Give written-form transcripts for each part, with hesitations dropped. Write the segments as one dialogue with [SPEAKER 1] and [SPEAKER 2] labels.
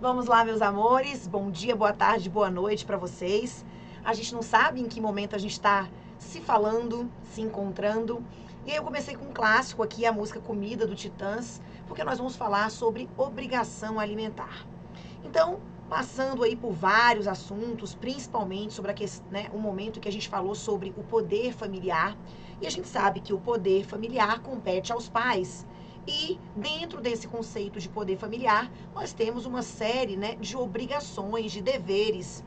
[SPEAKER 1] Vamos lá, meus amores. Bom dia, boa tarde, boa noite para vocês. A gente não sabe em que momento a gente está se falando, se encontrando. E aí eu comecei com um clássico aqui, a música Comida do Titãs, porque nós vamos falar sobre obrigação alimentar. Então, passando aí por vários assuntos, principalmente sobre o momento que a gente falou sobre o poder familiar. E a gente sabe que o poder familiar compete aos pais. E dentro desse conceito de poder familiar, nós temos uma série, de obrigações, de deveres,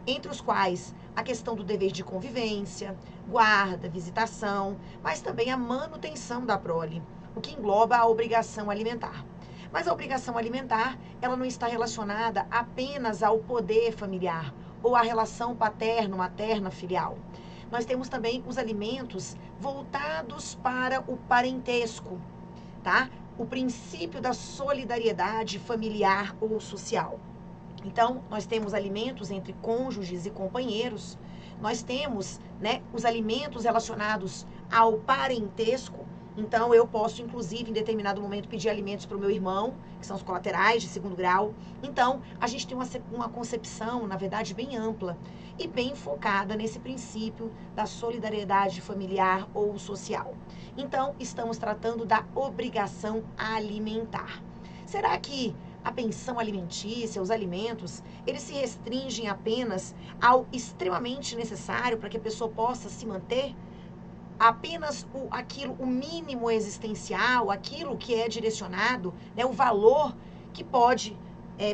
[SPEAKER 1] entre os quais a questão do dever de convivência, guarda, visitação, mas também a manutenção da prole, o que engloba a obrigação alimentar. Mas a obrigação alimentar, ela não está relacionada apenas ao poder familiar ou à relação paterno-materna filial. Nós temos também os alimentos voltados para o parentesco, tá? O princípio da solidariedade familiar ou social. Então, nós temos alimentos entre cônjuges e companheiros, nós temos, os alimentos relacionados ao parentesco. Então, eu posso, inclusive, em determinado momento, pedir alimentos para o meu irmão, que são os colaterais de segundo grau. Então, a gente tem uma concepção, na verdade, bem ampla e bem focada nesse princípio da solidariedade familiar ou social. Então, estamos tratando da obrigação alimentar. Será que a pensão alimentícia, os alimentos, eles se restringem apenas ao extremamente necessário para que a pessoa possa se manter? Apenas o mínimo existencial, aquilo que é direcionado, o valor que pode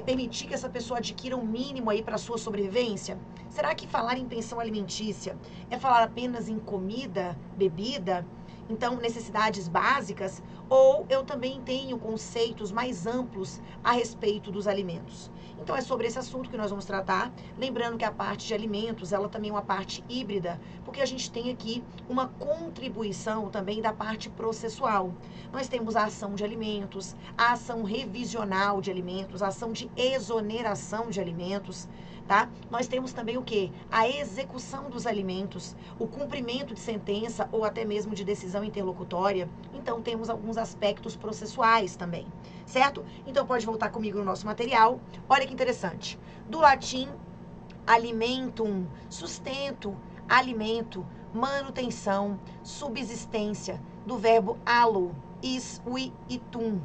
[SPEAKER 1] permitir que essa pessoa adquira um mínimo aí para a sua sobrevivência? Será que falar em pensão alimentícia é falar apenas em comida, bebida, então necessidades básicas? Ou eu também tenho conceitos mais amplos a respeito dos alimentos? Então é sobre esse assunto que nós vamos tratar, lembrando que a parte de alimentos, ela também é uma parte híbrida, porque a gente tem aqui uma contribuição também da parte processual. Nós temos a ação de alimentos, a ação revisional de alimentos, a ação de exoneração de alimentos, tá? Nós temos também o quê? A execução dos alimentos, o cumprimento de sentença ou até mesmo de decisão interlocutória. Então temos alguns aspectos processuais também, certo? Então pode voltar comigo no nosso material. Olha que interessante. Do latim, alimentum, sustento, alimento, manutenção, subsistência, do verbo alo, is, ui e tum,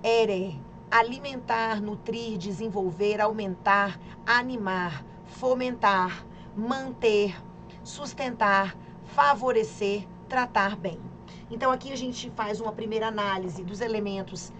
[SPEAKER 1] ere, alimentar, nutrir, desenvolver, aumentar, animar, fomentar, manter, sustentar, favorecer, tratar bem. Então aqui a gente faz uma primeira análise dos elementos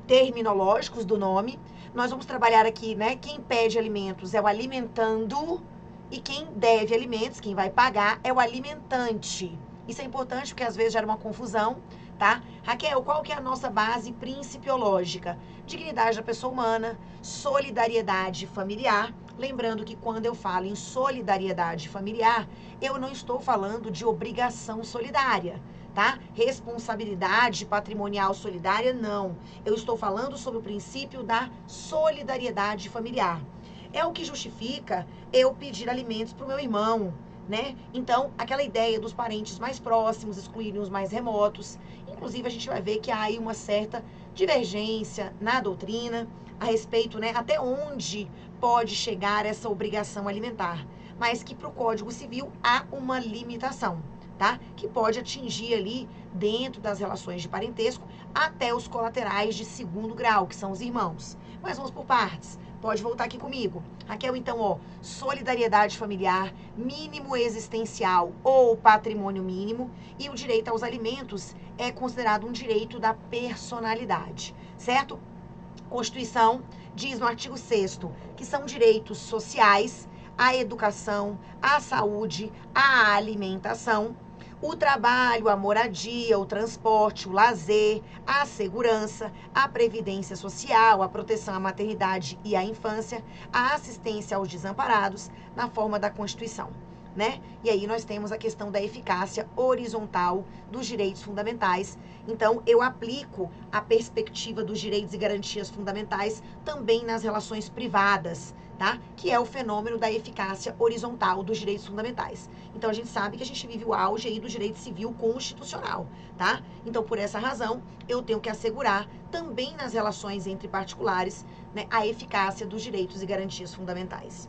[SPEAKER 1] terminológicos do nome. Nós vamos trabalhar aqui, quem pede alimentos é o alimentando e quem deve alimentos, quem vai pagar, é o alimentante. Isso é importante porque às vezes gera uma confusão, tá? Raquel, qual que é a nossa base principiológica? Dignidade da pessoa humana, solidariedade familiar. Lembrando que quando eu falo em solidariedade familiar, eu não estou falando de obrigação solidária, tá? Responsabilidade patrimonial solidária, não. Eu estou falando sobre o princípio da solidariedade familiar. É o que justifica eu pedir alimentos para o meu irmão, Então, aquela ideia dos parentes mais próximos excluírem os mais remotos. Inclusive, a gente vai ver que há aí uma certa divergência na doutrina a respeito, até onde pode chegar essa obrigação alimentar. Mas que para o Código Civil há uma limitação, tá? Que pode atingir ali, dentro das relações de parentesco, até os colaterais de segundo grau, que são os irmãos. Mas vamos por partes. Pode voltar aqui comigo. Raquel, então, solidariedade familiar, mínimo existencial ou patrimônio mínimo, e o direito aos alimentos é considerado um direito da personalidade, certo? Constituição diz no artigo 6º que são direitos sociais, a educação, a saúde, a alimentação, o trabalho, a moradia, o transporte, o lazer, a segurança, a previdência social, a proteção à maternidade e à infância, a assistência aos desamparados, na forma da Constituição, E aí nós temos a questão da eficácia horizontal dos direitos fundamentais. Então, eu aplico a perspectiva dos direitos e garantias fundamentais também nas relações privadas, tá? Que é o fenômeno da eficácia horizontal dos direitos fundamentais. Então, a gente sabe que a gente vive o auge aí do direito civil constitucional, tá? Então, por essa razão, eu tenho que assegurar também nas relações entre particulares, né, a eficácia dos direitos e garantias fundamentais.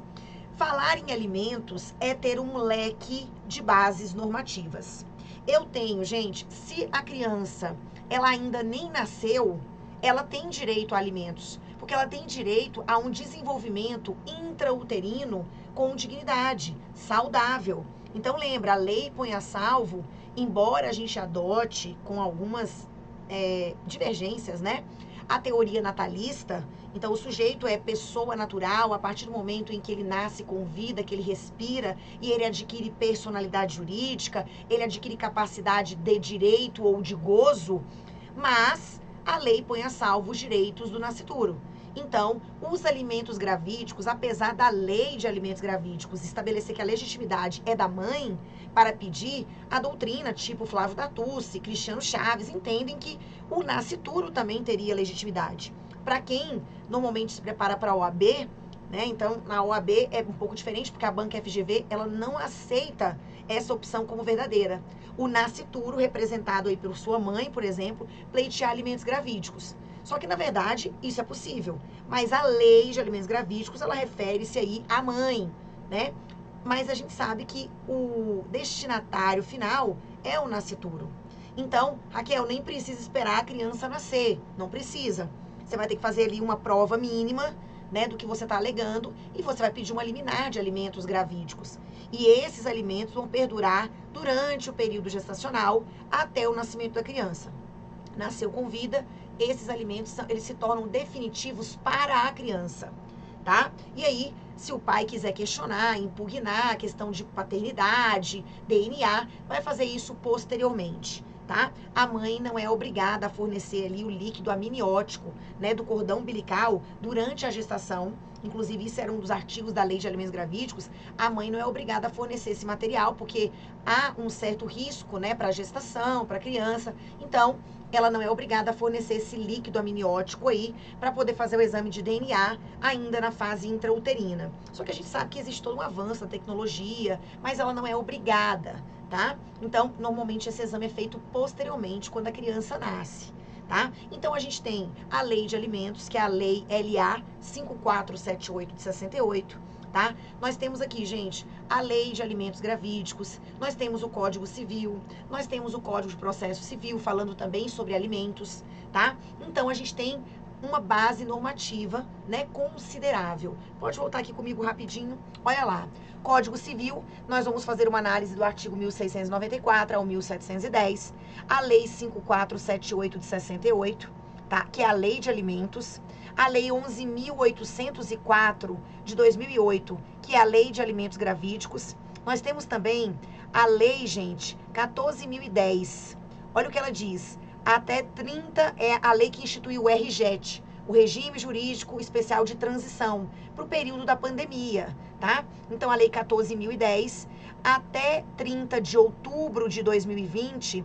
[SPEAKER 1] Falar em alimentos é ter um leque de bases normativas. Eu tenho, gente, se a criança, ela ainda nem nasceu, ela tem direito a alimentos, porque ela tem direito a um desenvolvimento intrauterino com dignidade, saudável. Então, lembra, a lei põe a salvo, embora a gente adote com algumas divergências, né? A teoria natalista, então o sujeito é pessoa natural a partir do momento em que ele nasce com vida, que ele respira e ele adquire personalidade jurídica, ele adquire capacidade de direito ou de gozo, mas a lei põe a salvo os direitos do nascituro. Então, os alimentos gravídicos, apesar da lei de alimentos gravídicos estabelecer que a legitimidade é da mãe para pedir, a doutrina, tipo Flávio da Tucci, Cristiano Chaves, entendem que o nascituro também teria legitimidade. Para quem normalmente se prepara para a OAB, né? Então, na OAB é um pouco diferente, porque a banca FGV, ela não aceita essa opção como verdadeira. O nascituro, representado aí por sua mãe, por exemplo, pleitear alimentos gravídicos. Só que, na verdade, isso é possível. Mas a lei de alimentos gravídicos, ela refere-se aí à mãe, né? Mas a gente sabe que o destinatário final é o nascituro. Então, Raquel, nem precisa esperar a criança nascer. Não precisa. Você vai ter que fazer ali uma prova mínima, né, do que você está alegando, e você vai pedir uma liminar de alimentos gravídicos. E esses alimentos vão perdurar durante o período gestacional até o nascimento da criança. Nasceu com vida, esses alimentos eles se tornam definitivos para a criança, tá? E aí, se o pai quiser questionar, impugnar a questão de paternidade, DNA, vai fazer isso posteriormente, tá? A mãe não é obrigada a fornecer ali o líquido amniótico, né, do cordão umbilical durante a gestação. Inclusive, isso era um dos artigos da Lei de Alimentos Gravídicos. A mãe não é obrigada a fornecer esse material, porque há um certo risco, né, para a gestação, para a criança. Então, ela não é obrigada a fornecer esse líquido amniótico aí para poder fazer o exame de DNA ainda na fase intrauterina. Só que a gente sabe que existe todo um avanço na tecnologia, mas ela não é obrigada, tá? Então, normalmente esse exame é feito posteriormente, quando a criança nasce, tá? Então, a gente tem a Lei de Alimentos, que é a Lei LA 5478 de 68, tá? Nós temos aqui, gente, a Lei de Alimentos Gravídicos, nós temos o Código Civil, nós temos o Código de Processo Civil, falando também sobre alimentos, tá? Então, a gente tem uma base normativa, né, considerável. Pode voltar aqui comigo rapidinho, olha lá. Código Civil, nós vamos fazer uma análise do artigo 1694 ao 1710, a Lei 5478 de 68, tá? Que é a Lei de Alimentos, a Lei 11.804 de 2008, que é a Lei de Alimentos Gravídicos. Nós temos também a Lei, gente, 14.010. Olha o que ela diz. Até 30 é a lei que instituiu o RJET, o Regime Jurídico Especial de Transição, para o período da pandemia, tá? Então, a Lei 14.010, até 30 de outubro de 2020,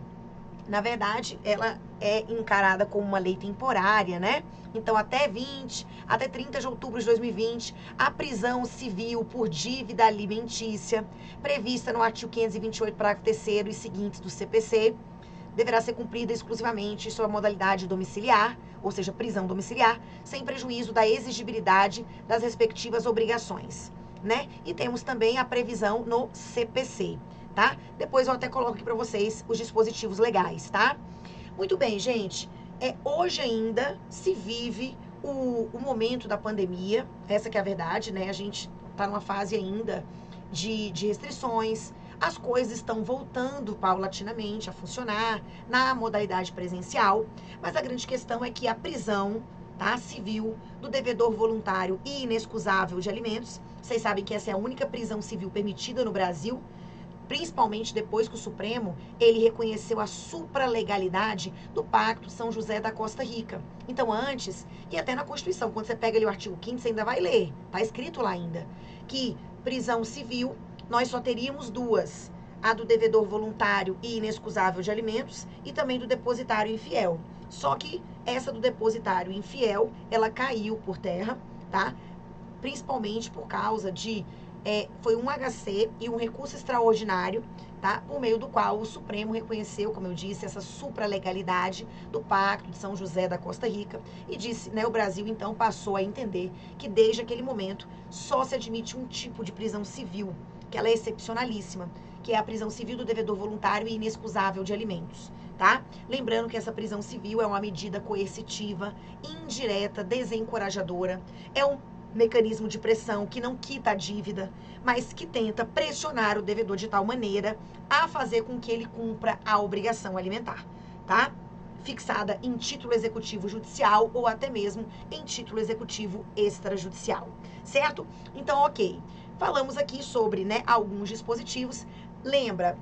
[SPEAKER 1] na verdade, ela é encarada como uma lei temporária, né? Então, até 30 de outubro de 2020, a prisão civil por dívida alimentícia, prevista no artigo 528, parágrafo 3º e seguintes do CPC, deverá ser cumprida exclusivamente em sua modalidade domiciliar, ou seja, prisão domiciliar, sem prejuízo da exigibilidade das respectivas obrigações, né? E temos também a previsão no CPC, tá? Depois eu até coloco aqui para vocês os dispositivos legais, tá? Muito bem, gente. Hoje ainda se vive o momento da pandemia, essa que é a verdade, né? A gente está numa fase ainda de restrições. As coisas estão voltando paulatinamente a funcionar na modalidade presencial, mas a grande questão é que a prisão, tá, civil do devedor voluntário e inexcusável de alimentos, vocês sabem que essa é a única prisão civil permitida no Brasil, principalmente depois que o Supremo, ele reconheceu a supralegalidade do Pacto São José da Costa Rica. Então, antes, e até na Constituição, quando você pega ali o artigo 5º, você ainda vai ler, tá escrito lá ainda, que prisão civil nós só teríamos duas, a do devedor voluntário e inexcusável de alimentos e também do depositário infiel. Só que essa do depositário infiel, ela caiu por terra, tá? principalmente por causa de foi um HC e um recurso extraordinário, tá? Por meio do qual o Supremo reconheceu, como eu disse, essa supralegalidade do Pacto de São José da Costa Rica e disse, né, o Brasil então passou a entender que desde aquele momento só se admite um tipo de prisão civil, que ela é excepcionalíssima, que é a prisão civil do devedor voluntário e inexcusável de alimentos, tá? Lembrando que essa prisão civil é uma medida coercitiva, indireta, desencorajadora, é um mecanismo de pressão que não quita a dívida, mas que tenta pressionar o devedor de tal maneira a fazer com que ele cumpra a obrigação alimentar, tá? Fixada em título executivo judicial ou até mesmo em título executivo extrajudicial, certo? Então, ok. Falamos aqui sobre, né, alguns dispositivos. Lembra,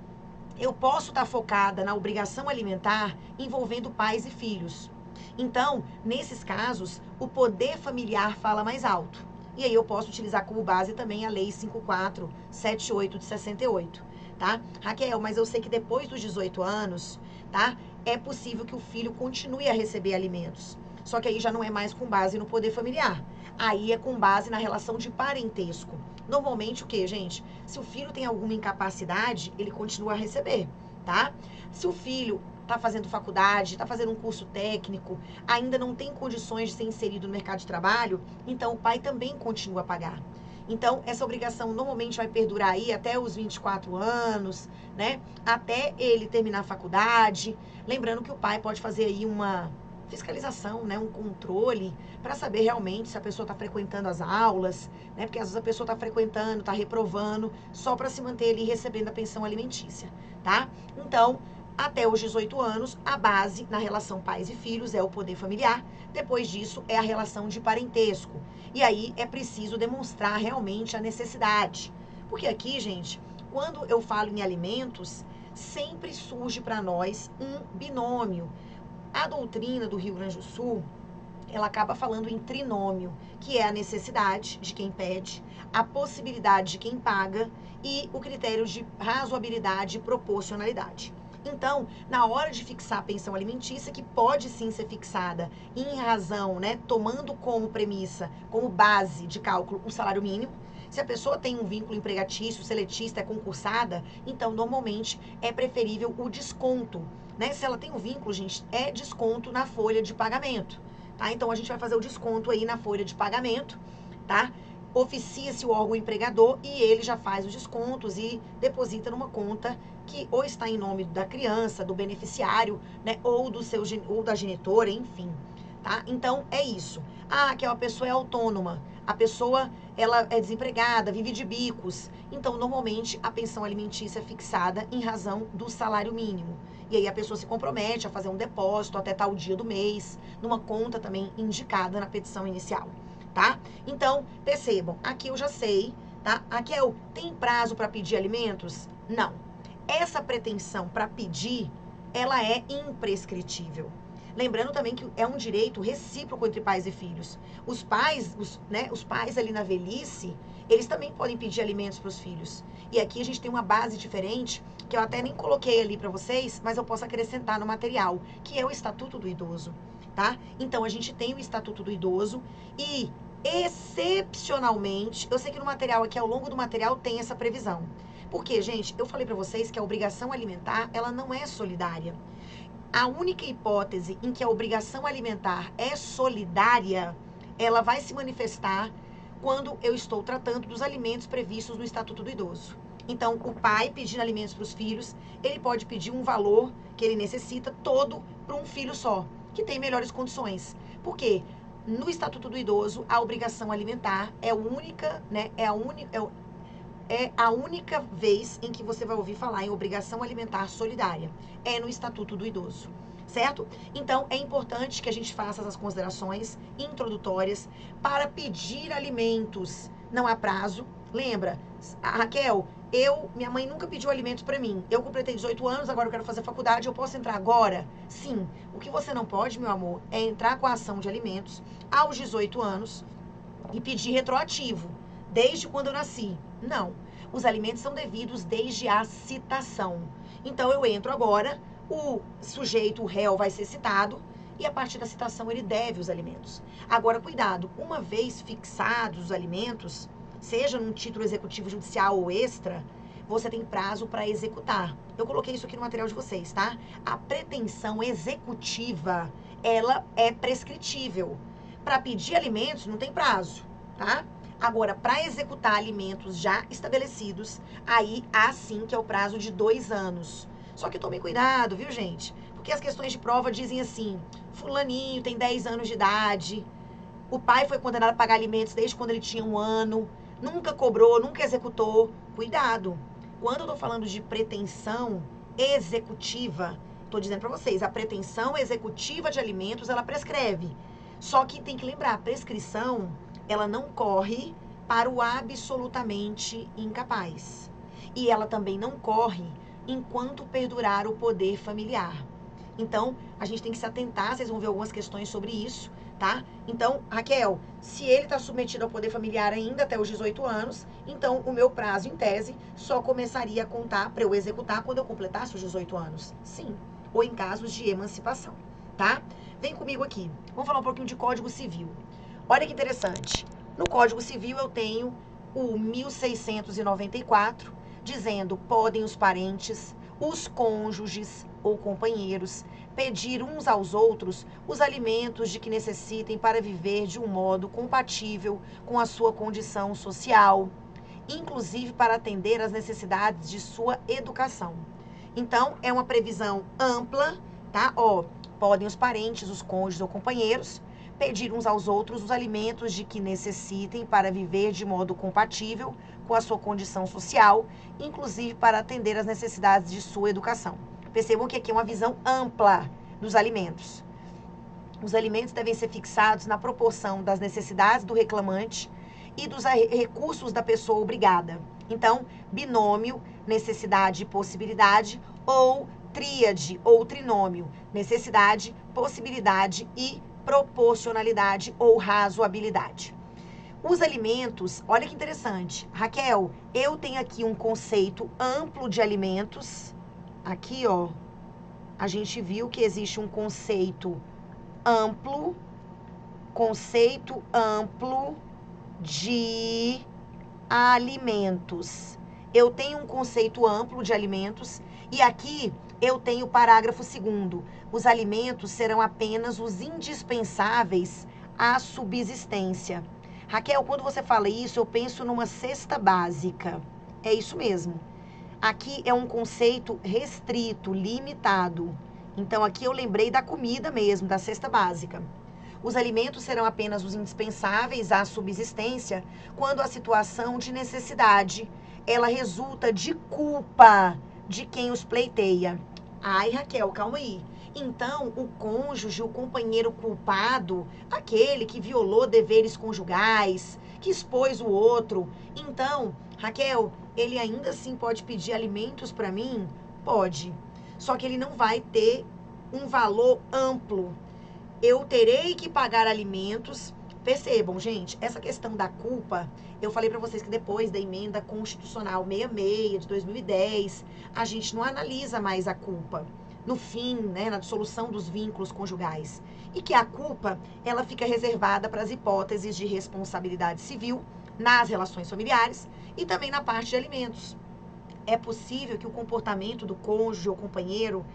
[SPEAKER 1] eu posso estar focada na obrigação alimentar envolvendo pais e filhos. Então, nesses casos, o poder familiar fala mais alto. E aí eu posso utilizar como base também a Lei 5478 de 68, tá? Raquel, mas eu sei que depois dos 18 anos, tá? É possível que o filho continue a receber alimentos. Só que aí já não é mais com base no poder familiar. Aí é com base na relação de parentesco. Normalmente o que, gente? Se o filho tem alguma incapacidade, ele continua a receber, tá? Se o filho está fazendo faculdade, está fazendo um curso técnico, ainda não tem condições de ser inserido no mercado de trabalho, então o pai também continua a pagar. Então, essa obrigação normalmente vai perdurar aí até os 24 anos, né? Até ele terminar a faculdade. Lembrando que o pai pode fazer aí uma fiscalização, né, um controle, para saber realmente se a pessoa está frequentando as aulas, né, porque às vezes a pessoa está frequentando, está reprovando, só para se manter ali recebendo a pensão alimentícia, tá? Então, até os 18 anos, a base na relação pais e filhos é o poder familiar, depois disso é a relação de parentesco, e aí é preciso demonstrar realmente a necessidade, porque aqui, gente, quando eu falo em alimentos, sempre surge para nós um binômio. A doutrina do Rio Grande do Sul, ela acaba falando em trinômio, que é a necessidade de quem pede, a possibilidade de quem paga e o critério de razoabilidade e proporcionalidade. Então, na hora de fixar a pensão alimentícia, que pode sim ser fixada em razão, né, tomando como premissa, como base de cálculo o salário mínimo. Se a pessoa tem um vínculo empregatício, seletista, é concursada, então normalmente é preferível o desconto, né? Se ela tem um vínculo, gente, é desconto na folha de pagamento, tá? Então a gente vai fazer o desconto aí na folha de pagamento, tá? Oficia-se o órgão empregador e ele já faz os descontos e deposita numa conta que ou está em nome da criança, do beneficiário, né, ou da genitora, enfim, tá? Então é isso. Ah, que a pessoa é autônoma, a pessoa ela é desempregada, vive de bicos. Então, normalmente, a pensão alimentícia é fixada em razão do salário mínimo. E aí a pessoa se compromete a fazer um depósito até tal dia do mês, numa conta também indicada na petição inicial, tá? Então, percebam, aqui eu já sei, tá? Raquel, tem prazo para pedir alimentos? Não. Essa pretensão para pedir, ela é imprescritível. Lembrando também que é um direito recíproco entre pais e filhos. Os pais ali na velhice, eles também podem pedir alimentos para os filhos. E aqui a gente tem uma base diferente, que eu até nem coloquei ali para vocês, mas eu posso acrescentar no material, que é o Estatuto do Idoso, tá? Então, a gente tem o Estatuto do Idoso e, excepcionalmente, eu sei que no material aqui, ao longo do material, tem essa previsão. Porque, gente, eu falei para vocês que a obrigação alimentar, ela não é solidária. A única hipótese em que a obrigação alimentar é solidária, ela vai se manifestar quando eu estou tratando dos alimentos previstos no Estatuto do Idoso. Então, o pai pedindo alimentos para os filhos, ele pode pedir um valor que ele necessita todo para um filho só, que tem melhores condições. Por quê? No Estatuto do Idoso, a obrigação alimentar é a única vez em que você vai ouvir falar em obrigação alimentar solidária. É no Estatuto do Idoso, certo? Então, é importante que a gente faça essas considerações introdutórias para pedir alimentos. Não há prazo. Lembra, Raquel, minha mãe nunca pediu alimentos para mim. Eu completei 18 anos, agora eu quero fazer faculdade, eu posso entrar agora? Sim. O que você não pode, meu amor, é entrar com a ação de alimentos aos 18 anos e pedir retroativo, desde quando eu nasci. Não. Os alimentos são devidos desde a citação. Então, eu entro agora, o sujeito, o réu, vai ser citado, e a partir da citação ele deve os alimentos. Agora, cuidado, uma vez fixados os alimentos, seja num título executivo judicial ou extra, você tem prazo para executar. Eu coloquei isso aqui no material de vocês, tá? A pretensão executiva, ela é prescritível. Para pedir alimentos não tem prazo, tá? Agora, para executar alimentos já estabelecidos, aí há sim que é o prazo de 2 anos. Só que tomem cuidado, viu, gente? Porque as questões de prova dizem assim, fulaninho tem 10 anos de idade, o pai foi condenado a pagar alimentos desde quando ele tinha 1 ano, nunca cobrou, nunca executou. Cuidado. Quando eu tô falando de pretensão executiva, tô dizendo para vocês, a pretensão executiva de alimentos, ela prescreve. Só que tem que lembrar, a prescrição, ela não corre para o absolutamente incapaz. E ela também não corre enquanto perdurar o poder familiar. Então, a gente tem que se atentar, vocês vão ver algumas questões sobre isso, tá? Então, Raquel, se ele está submetido ao poder familiar ainda até os 18 anos, então o meu prazo, em tese, só começaria a contar para eu executar quando eu completasse os 18 anos. Sim, ou em casos de emancipação, tá? Vem comigo aqui. Vamos falar um pouquinho de Código Civil. Olha que interessante. No Código Civil eu tenho o 1694, dizendo: podem os parentes, os cônjuges ou companheiros pedir uns aos outros os alimentos de que necessitem para viver de um modo compatível com a sua condição social, inclusive para atender às necessidades de sua educação. Então, é uma previsão ampla, tá? Podem os parentes, os cônjuges ou companheiros pedir uns aos outros os alimentos de que necessitem para viver de modo compatível com a sua condição social, inclusive para atender às necessidades de sua educação. Percebam que aqui é uma visão ampla dos alimentos. Os alimentos devem ser fixados na proporção das necessidades do reclamante e dos recursos da pessoa obrigada. Então, binômio, necessidade e possibilidade, ou tríade ou trinômio, necessidade, possibilidade e proporcionalidade ou razoabilidade. Os alimentos, olha que interessante. Raquel, eu tenho aqui um conceito amplo de alimentos. Aqui, a gente viu que existe um conceito amplo de alimentos. Eu tenho um conceito amplo de alimentos e aqui eu tenho o parágrafo 2º. Os alimentos serão apenas os indispensáveis à subsistência. Raquel, quando você fala isso, eu penso numa cesta básica. É isso mesmo. Aqui é um conceito restrito, limitado. Então, aqui eu lembrei da comida mesmo, da cesta básica. Os alimentos serão apenas os indispensáveis à subsistência quando a situação de necessidade, ela resulta de culpa de quem os pleiteia. Ai, Raquel, calma aí. Então, o cônjuge, o companheiro culpado, aquele que violou deveres conjugais, que expôs o outro. Então, Raquel, ele ainda assim pode pedir alimentos para mim? Pode. Só que ele não vai ter um valor amplo. Eu terei que pagar alimentos. Percebam, gente, essa questão da culpa, eu falei para vocês que depois da emenda constitucional 66 de 2010, a gente não analisa mais a culpa no fim, né, na dissolução dos vínculos conjugais. E que a culpa, ela fica reservada para as hipóteses de responsabilidade civil nas relações familiares e também na parte de alimentos. É possível que o comportamento do cônjuge ou companheiro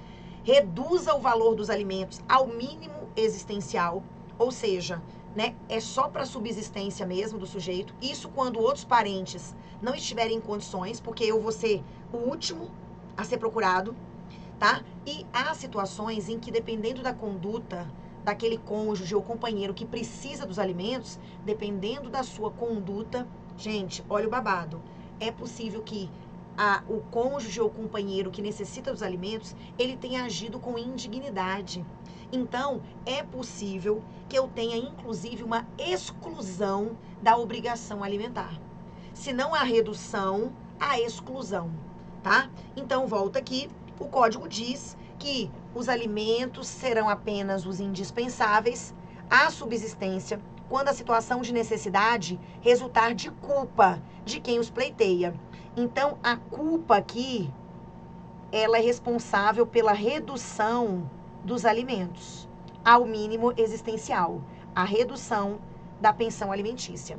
[SPEAKER 1] reduza o valor dos alimentos ao mínimo existencial, ou seja, né, é só para subsistência mesmo do sujeito. Isso quando outros parentes não estiverem em condições, porque eu vou ser o último a ser procurado, tá? E há situações em que, dependendo da conduta daquele cônjuge ou companheiro que precisa dos alimentos, dependendo da sua conduta, gente, olha o babado, é possível que o cônjuge ou companheiro que necessita dos alimentos, ele tenha agido com indignidade. Então, é possível que eu tenha, inclusive, uma exclusão da obrigação alimentar. Se não há redução, há exclusão, tá? Então, volta aqui, o código diz que os alimentos serão apenas os indispensáveis à subsistência quando a situação de necessidade resultar de culpa de quem os pleiteia. Então, a culpa aqui, ela é responsável pela redução dos alimentos. ao mínimo existencial, a redução da pensão alimentícia.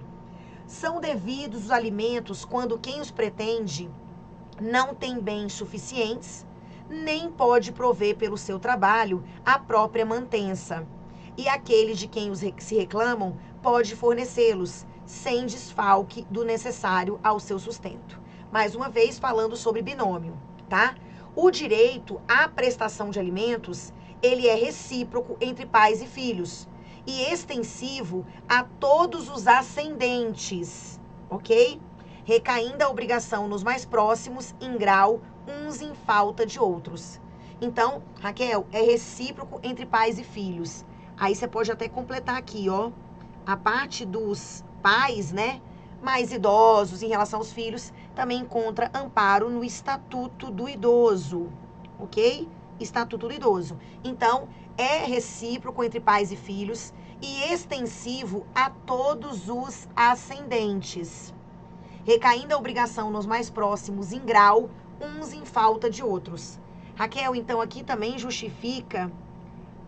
[SPEAKER 1] São devidos os alimentos quando quem os pretende não tem bens suficientes, nem pode prover pelo seu trabalho a própria mantença, e aqueles de quem se reclamam pode fornecê-los, sem desfalque do necessário ao seu sustento. Mais uma vez falando sobre binômio, tá? O direito à prestação de alimentos, ele é recíproco entre pais e filhos, e extensivo a todos os ascendentes, ok? Recaindo a obrigação nos mais próximos em grau, uns em falta de outros. Então, Raquel, é recíproco entre pais e filhos. Aí você pode até completar aqui, ó, a parte dos pais, né, mais idosos em relação aos filhos, também encontra amparo no Estatuto do Idoso, ok? Estatuto do Idoso. Então, é recíproco entre pais e filhos e extensivo a todos os ascendentes, recaindo a obrigação nos mais próximos em grau, uns em falta de outros. Raquel, então aqui também justifica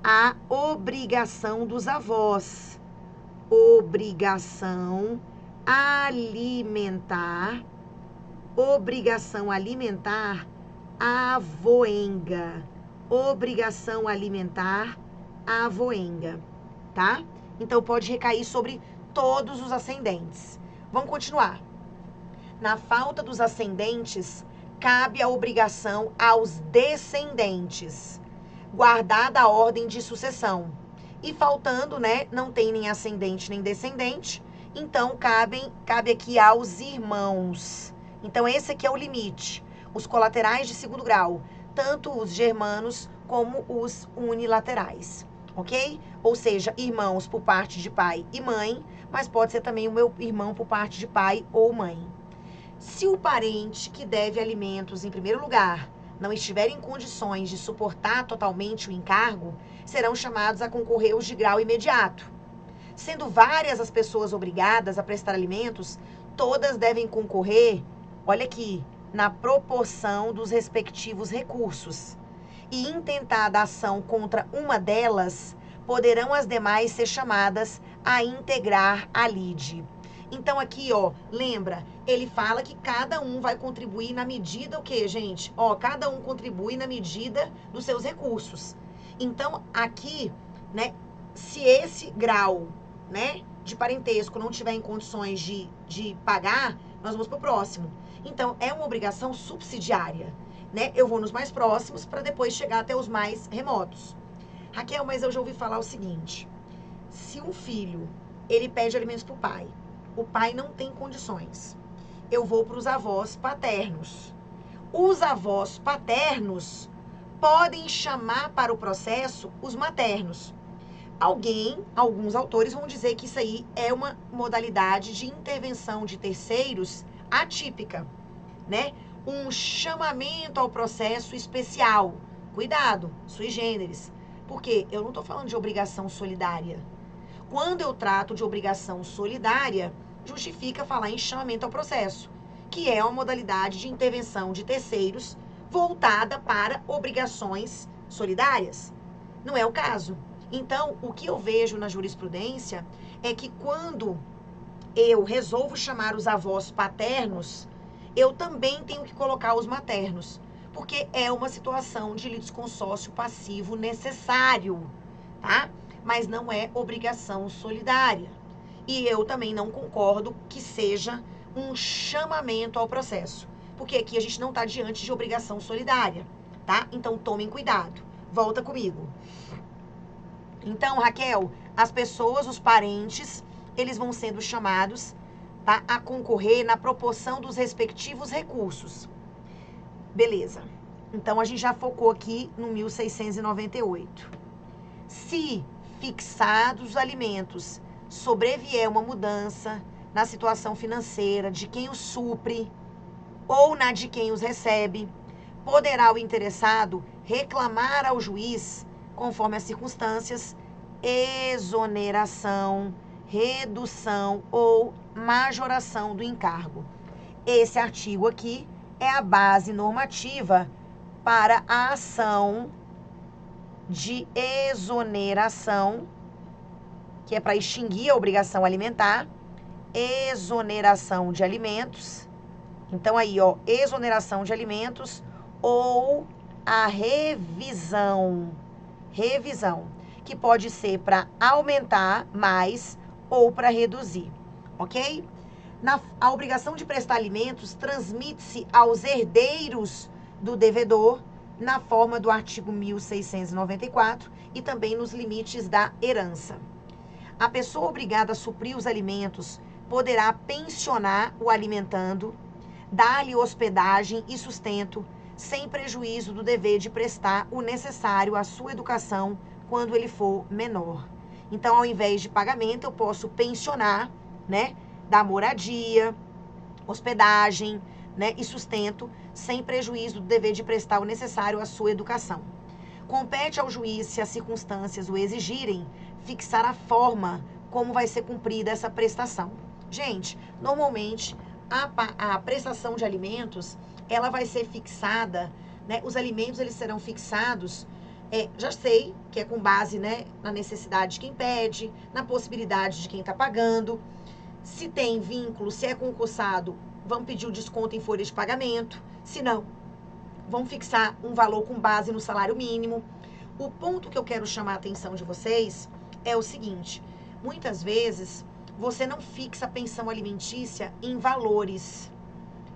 [SPEAKER 1] a obrigação dos avós. Obrigação alimentar avoenga. Obrigação alimentar avoenga, tá? Então pode recair sobre todos os ascendentes. Vamos continuar. Na falta dos ascendentes, cabe a obrigação aos descendentes, guardada a ordem de sucessão. E faltando, né, não tem nem ascendente nem descendente, então cabe aqui aos irmãos. Então esse aqui é o limite. Os colaterais de segundo grau, tanto os germanos como os unilaterais, ok? Ou seja, irmãos por parte de pai e mãe, mas pode ser também o meu irmão por parte de pai ou mãe. Se o parente que deve alimentos em primeiro lugar não estiver em condições de suportar totalmente o encargo, serão chamados a concorrer os de grau imediato. Sendo várias as pessoas obrigadas a prestar alimentos, todas devem concorrer, olha aqui, na proporção dos respectivos recursos. E intentada a ação contra uma delas, poderão as demais ser chamadas a integrar a lide. Então aqui, ó, lembra, ele fala que cada um vai contribuir na medida o quê, gente? Ó, cada um contribui na medida dos seus recursos. Então, aqui, né, se esse grau, né, de parentesco não tiver em condições de pagar, nós vamos pro próximo. Então, é uma obrigação subsidiária, né? Eu vou nos mais próximos para depois chegar até os mais remotos. Raquel, mas eu já ouvi falar o seguinte, se um filho, ele pede alimentos pro pai, o pai não tem condições, eu vou para os avós paternos. Os avós paternos podem chamar para o processo os maternos. Alguns autores vão dizer que isso aí é uma modalidade de intervenção de terceiros atípica, né? Um chamamento ao processo especial. Cuidado, sui generis. Porque eu não estou falando de obrigação solidária. Quando eu trato de obrigação solidária, justifica falar em chamamento ao processo, que é uma modalidade de intervenção de terceiros voltada para obrigações solidárias. Não é o caso. Então, o que eu vejo na jurisprudência é que quando eu resolvo chamar os avós paternos, eu também tenho que colocar os maternos, porque é uma situação de litisconsórcio passivo necessário, tá? Mas não é obrigação solidária. E eu também não concordo que seja um chamamento ao processo, porque aqui a gente não está diante de obrigação solidária, tá? Então tomem cuidado. Volta comigo. Então, Raquel, as pessoas, os parentes, eles vão sendo chamados, tá, a concorrer na proporção dos respectivos recursos. Beleza. Então, a gente já focou aqui no 1698. Se fixados os alimentos, sobrevier uma mudança na situação financeira de quem os supre ou na de quem os recebe, poderá o interessado reclamar ao juiz, conforme as circunstâncias, exoneração, redução ou majoração do encargo. Esse artigo aqui é a base normativa para a ação de exoneração, que é para extinguir a obrigação alimentar, exoneração de alimentos. Então aí, ó, exoneração de alimentos ou a revisão, que pode ser para aumentar mais ou para reduzir, ok? A obrigação de prestar alimentos transmite-se aos herdeiros do devedor na forma do artigo 1694 e também nos limites da herança. A pessoa obrigada a suprir os alimentos poderá pensionar o alimentando, dar-lhe hospedagem e sustento, sem prejuízo do dever de prestar o necessário à sua educação quando ele for menor. Então, ao invés de pagamento, eu posso pensionar, né, dar moradia, hospedagem, né, e sustento, sem prejuízo do dever de prestar o necessário à sua educação. Compete ao juiz, se as circunstâncias o exigirem, fixar a forma como vai ser cumprida essa prestação. Gente, normalmente a prestação de alimentos, ela vai ser fixada, né? Os alimentos eles serão fixados, já sei que é com base, né, na necessidade de quem pede, na possibilidade de quem está pagando. Se tem vínculo, se é concursado, vamos pedir o desconto em folha de pagamento. Se não, vão fixar um valor com base no salário mínimo. O ponto que eu quero chamar a atenção de vocês é o seguinte: muitas vezes você não fixa a pensão alimentícia em valores.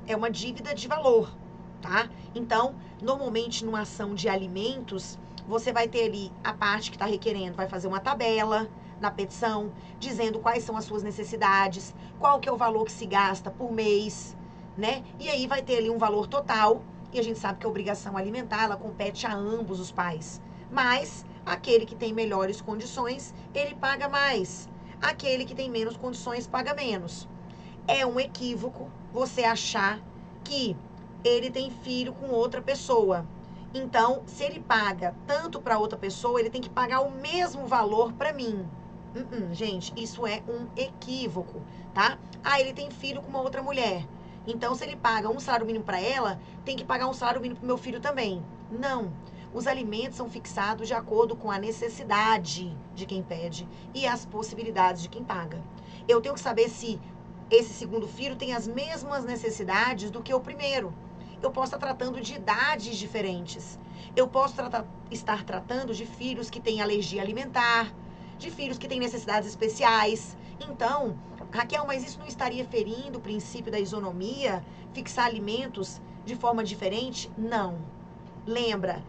[SPEAKER 1] É uma dívida de valor, tá? Então, normalmente numa ação de alimentos, você vai ter ali a parte que está requerendo, vai fazer uma tabela na petição, dizendo quais são as suas necessidades, qual que é o valor que se gasta por mês, né? E aí vai ter ali um valor total, e a gente sabe que a obrigação alimentar, ela compete a ambos os pais. Mas aquele que tem melhores condições, ele paga mais. Aquele que tem menos condições, paga menos. É um equívoco você achar que ele tem filho com outra pessoa. Então, se ele paga tanto para outra pessoa, ele tem que pagar o mesmo valor para mim. Gente, isso é um equívoco, tá? Ah, ele tem filho com uma outra mulher. Então, se ele paga um salário mínimo para ela, tem que pagar um salário mínimo para o meu filho também. Não. Os alimentos são fixados de acordo com a necessidade de quem pede e as possibilidades de quem paga. Eu tenho que saber se esse segundo filho tem as mesmas necessidades do que o primeiro. Eu posso estar tratando de idades diferentes. Eu posso estar tratando de filhos que têm alergia alimentar, de filhos que têm necessidades especiais. Então, Raquel, mas isso não estaria ferindo o princípio da isonomia? Fixar alimentos de forma diferente? Não. Lembra,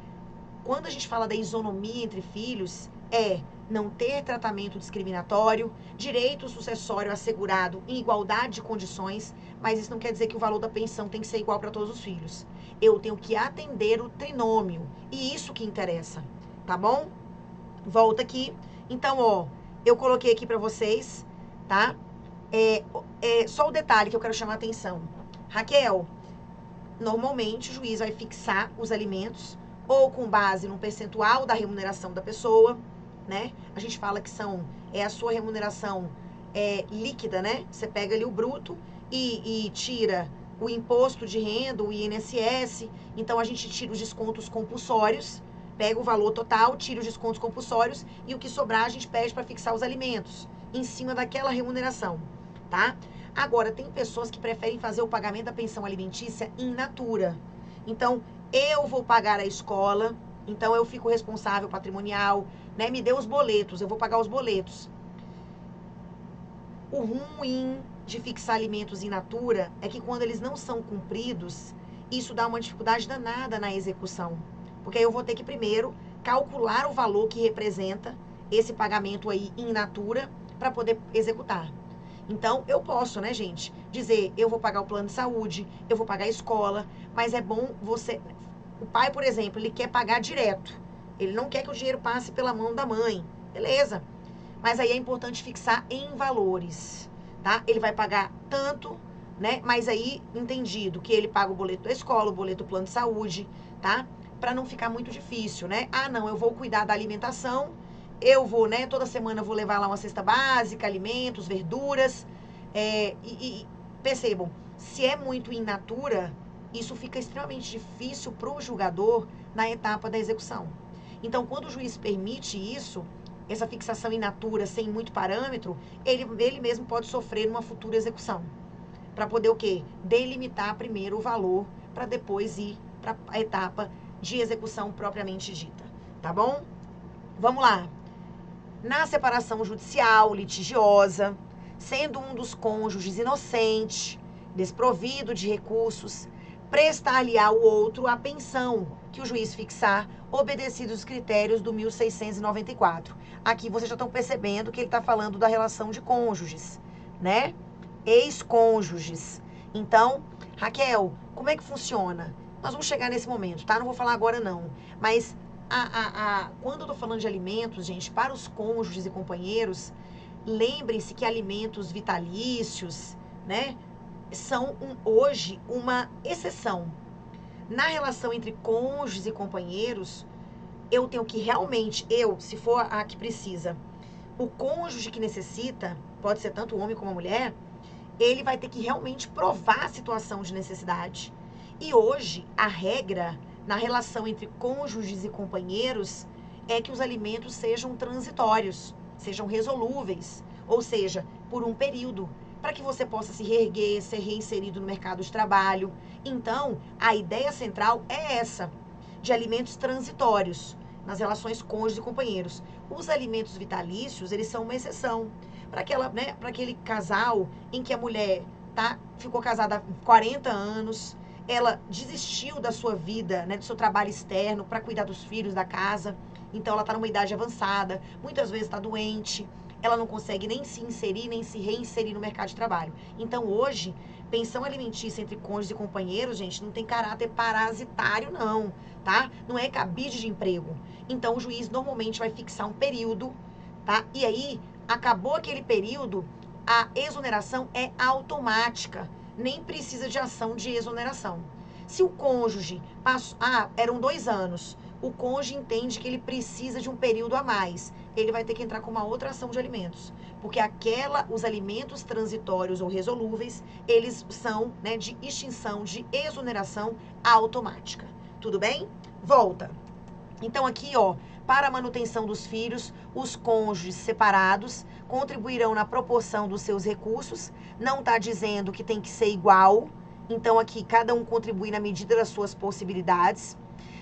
[SPEAKER 1] quando a gente fala da isonomia entre filhos, é não ter tratamento discriminatório, direito sucessório assegurado em igualdade de condições, mas isso não quer dizer que o valor da pensão tem que ser igual para todos os filhos. Eu tenho que atender o trinômio, e isso que interessa, tá bom? Volta aqui. Então, ó, eu coloquei aqui para vocês, tá? Só o detalhe que eu quero chamar a atenção. Raquel, normalmente o juiz vai fixar os alimentos ou com base no percentual da remuneração da pessoa, né? A gente fala que é a sua remuneração líquida, né? Você pega ali o bruto e tira o imposto de renda, o INSS. Então, a gente tira os descontos compulsórios, pega o valor total, tira os descontos compulsórios e o que sobrar a gente pede para fixar os alimentos em cima daquela remuneração, tá? Agora, tem pessoas que preferem fazer o pagamento da pensão alimentícia in natura. Então, eu vou pagar a escola, então eu fico responsável patrimonial, né? Me dê os boletos, eu vou pagar os boletos. O ruim de fixar alimentos in natura é que quando eles não são cumpridos, isso dá uma dificuldade danada na execução. Porque aí eu vou ter que primeiro calcular o valor que representa esse pagamento aí in natura para poder executar. Então, eu posso, né, gente, dizer, eu vou pagar o plano de saúde, eu vou pagar a escola, mas é bom você... O pai, por exemplo, ele quer pagar direto. Ele não quer que o dinheiro passe pela mão da mãe. Beleza. Mas aí é importante fixar em valores, tá? Ele vai pagar tanto, né? Mas aí, entendido que ele paga o boleto da escola, o boleto do plano de saúde, tá? Para não ficar muito difícil, né? Ah, não, eu vou cuidar da alimentação, eu vou, né? Toda semana eu vou levar lá uma cesta básica, alimentos, verduras. Percebam, se é muito in natura, isso fica extremamente difícil para o julgador na etapa da execução. Então, quando o juiz permite isso, essa fixação in natura, sem muito parâmetro, ele mesmo pode sofrer numa futura execução. Para poder o quê? Delimitar primeiro o valor, para depois ir para a etapa de execução propriamente dita. Tá bom? Vamos lá. Na separação judicial, litigiosa, sendo um dos cônjuges inocente, desprovido de recursos, prestar-lhe ao outro a pensão que o juiz fixar, obedecidos os critérios do 1694. Aqui vocês já estão percebendo que ele está falando da relação de cônjuges, né? Ex-cônjuges. Então, Raquel, como é que funciona? Nós vamos chegar nesse momento, tá? Não vou falar agora não. Mas quando eu tô falando de alimentos, gente, para os cônjuges e companheiros, lembrem-se que alimentos vitalícios, né, são hoje uma exceção. Na relação entre cônjuges e companheiros, eu tenho que realmente, se for a que precisa, o cônjuge que necessita, pode ser tanto o homem como a mulher, ele vai ter que realmente provar a situação de necessidade. E hoje, a regra na relação entre cônjuges e companheiros é que os alimentos sejam transitórios, sejam resolúveis, ou seja, por um período, para que você possa se reerguer, ser reinserido no mercado de trabalho. Então, a ideia central é essa, de alimentos transitórios nas relações cônjuges e companheiros. Os alimentos vitalícios, eles são uma exceção. Para aquele casal em que a mulher ficou casada há 40 anos, ela desistiu da sua vida, né, do seu trabalho externo para cuidar dos filhos, da casa. Então, ela está numa idade avançada, muitas vezes está doente, ela não consegue nem se inserir, nem se reinserir no mercado de trabalho. Então, hoje, pensão alimentícia entre cônjuges e companheiros, gente, não tem caráter parasitário, não, tá? Não é cabide de emprego. Então, o juiz normalmente vai fixar um período, tá? E aí, acabou aquele período, a exoneração é automática. Nem precisa de ação de exoneração. Se o cônjuge eram 2 anos, o cônjuge entende que ele precisa de um período a mais, ele vai ter que entrar com uma outra ação de alimentos, porque os alimentos transitórios ou resolúveis, eles são, né, de extinção, de exoneração automática. Tudo bem? Volta. Então aqui, para a manutenção dos filhos, os cônjuges separados contribuirão na proporção dos seus recursos. Não está dizendo que tem que ser igual. Então aqui, cada um contribui na medida das suas possibilidades.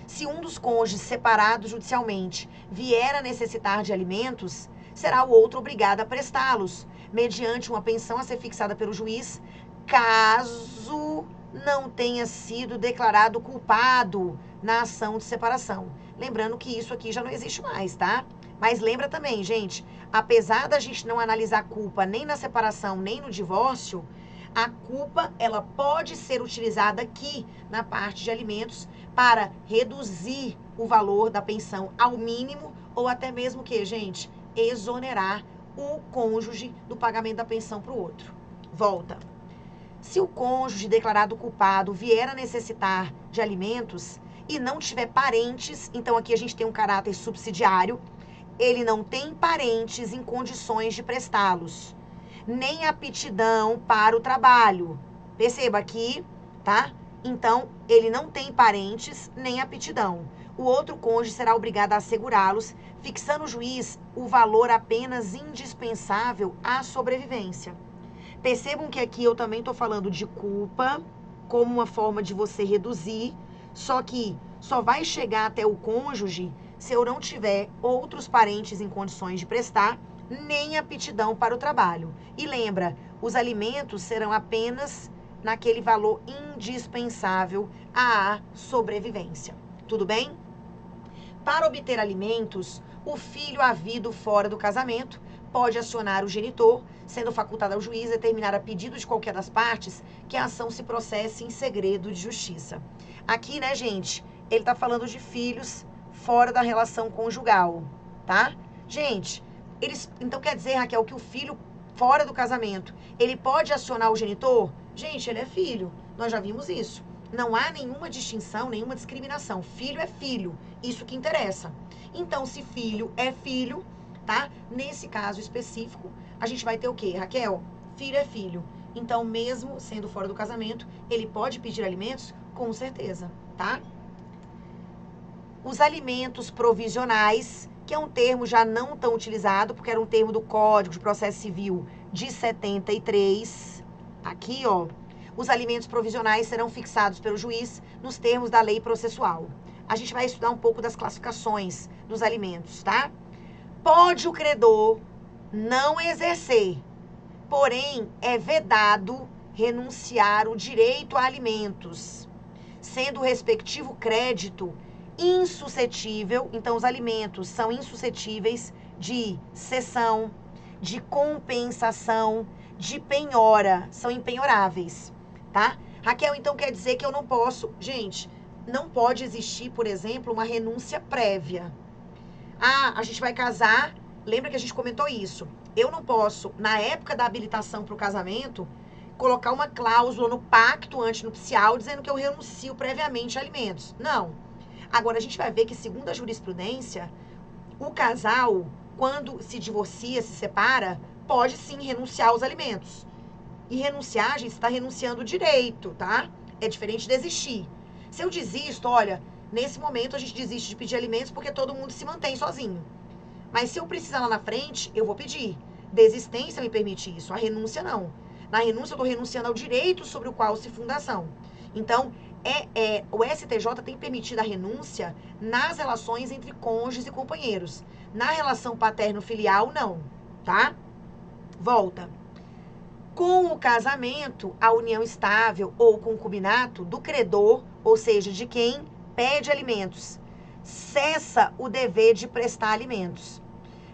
[SPEAKER 1] Se um dos cônjuges separados judicialmente vier a necessitar de alimentos, será o outro obrigado a prestá-los, mediante uma pensão a ser fixada pelo juiz, caso não tenha sido declarado culpado na ação de separação. Lembrando que isso aqui já não existe mais, tá? Mas lembra também, gente, apesar da gente não analisar a culpa nem na separação, nem no divórcio, a culpa, ela pode ser utilizada aqui na parte de alimentos para reduzir o valor da pensão ao mínimo ou até mesmo que, gente, exonerar o cônjuge do pagamento da pensão para o outro. Volta. Se o cônjuge declarado culpado vier a necessitar de alimentos e não tiver parentes, então aqui a gente tem um caráter subsidiário, ele não tem parentes em condições de prestá-los, nem aptidão para o trabalho. Perceba aqui, tá? Então, ele não tem parentes nem aptidão. O outro cônjuge será obrigado a assegurá-los, fixando o juiz o valor apenas indispensável à sobrevivência. Percebam que aqui eu também estou falando de culpa como uma forma de você reduzir, só que só vai chegar até o cônjuge se eu não tiver outros parentes em condições de prestar, nem aptidão para o trabalho. E lembra, os alimentos serão apenas naquele valor indispensável à sobrevivência. Tudo bem? Para obter alimentos, o filho havido fora do casamento pode acionar o genitor, sendo facultado ao juiz determinar a pedido de qualquer das partes que a ação se processe em segredo de justiça. Aqui, né, gente, ele está falando de filhos fora da relação conjugal, tá? Gente, então quer dizer, Raquel, que o filho fora do casamento, ele pode acionar o genitor? Gente, ele é filho, nós já vimos isso. Não há nenhuma distinção, nenhuma discriminação. Filho é filho, isso que interessa. Então, se filho é filho, tá? Nesse caso específico, a gente vai ter o quê, Raquel? Filho é filho. Então, mesmo sendo fora do casamento, ele pode pedir alimentos? Com certeza, tá? os alimentos provisionais, que é um termo já não tão utilizado, porque era um termo do Código de Processo Civil de 73. Aqui, ó, os alimentos provisionais serão fixados pelo juiz nos termos da lei processual. A gente vai estudar um pouco das classificações dos alimentos, tá? Pode o credor não exercer, porém é vedado renunciar o direito a alimentos, sendo o respectivo crédito insuscetível. Então, os alimentos são insuscetíveis de cessão, de compensação, de penhora, são impenhoráveis, tá? Raquel, então quer dizer que eu não posso... Gente, não pode existir, por exemplo, uma renúncia prévia. Ah, a gente vai casar, lembra que a gente comentou isso? Eu não posso, na época da habilitação para o casamento, colocar uma cláusula no pacto antinupcial dizendo que eu renuncio previamente a alimentos. Não. Agora, a gente vai ver que, segundo a jurisprudência, o casal, quando se divorcia, se separa, pode sim renunciar aos alimentos. E renunciar, gente, está renunciando o direito, tá? É diferente de desistir. Se eu desisto, olha, nesse momento a gente desiste de pedir alimentos porque todo mundo se mantém sozinho. Mas se eu precisar lá na frente, eu vou pedir. Desistência me permite isso, a renúncia não. Na renúncia eu estou renunciando ao direito sobre o qual se funda a ação. Então, o STJ tem permitido a renúncia nas relações entre cônjuges e companheiros. Na relação paterno-filial, não, tá? Volta. Com o casamento, a união estável ou concubinato do credor, ou seja, de quem pede alimentos, cessa o dever de prestar alimentos.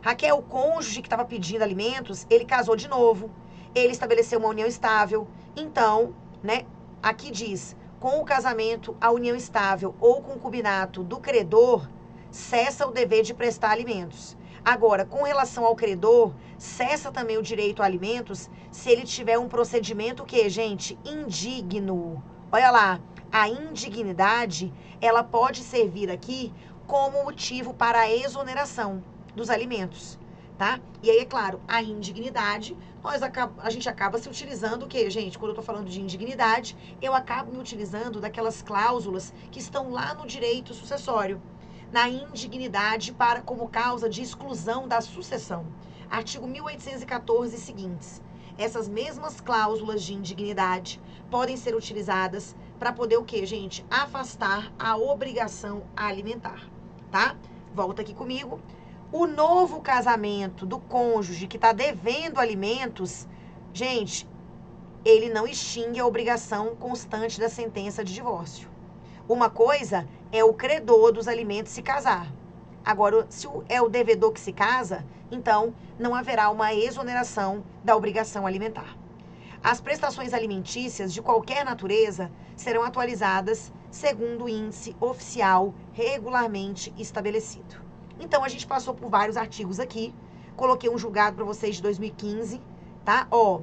[SPEAKER 1] Raquel, o cônjuge que estava pedindo alimentos, ele casou de novo, ele estabeleceu uma união estável. Então, né, aqui diz, com o casamento, a união estável ou concubinato do credor, cessa o dever de prestar alimentos. Agora, com relação ao credor, cessa também o direito a alimentos se ele tiver um procedimento que, gente, indigno. Olha lá, a indignidade, ela pode servir aqui como motivo para a exoneração dos alimentos, tá? E aí, é claro, a indignidade, a gente acaba se utilizando o quê, gente? Quando eu tô falando de indignidade, eu acabo me utilizando daquelas cláusulas que estão lá no direito sucessório. Na indignidade para como causa de exclusão da sucessão. Artigo 1814 e seguintes. Essas mesmas cláusulas de indignidade podem ser utilizadas para poder o quê, gente? Afastar a obrigação alimentar, tá? Volta aqui comigo. O novo casamento do cônjuge que está devendo alimentos, gente, ele não extingue a obrigação constante da sentença de divórcio. Uma coisa é o credor dos alimentos se casar. Agora, se é o devedor que se casa, então não haverá uma exoneração da obrigação alimentar. As prestações alimentícias de qualquer natureza serão atualizadas segundo o índice oficial regularmente estabelecido. Então, a gente passou por vários artigos aqui. Coloquei um julgado para vocês de 2015, tá? Ó,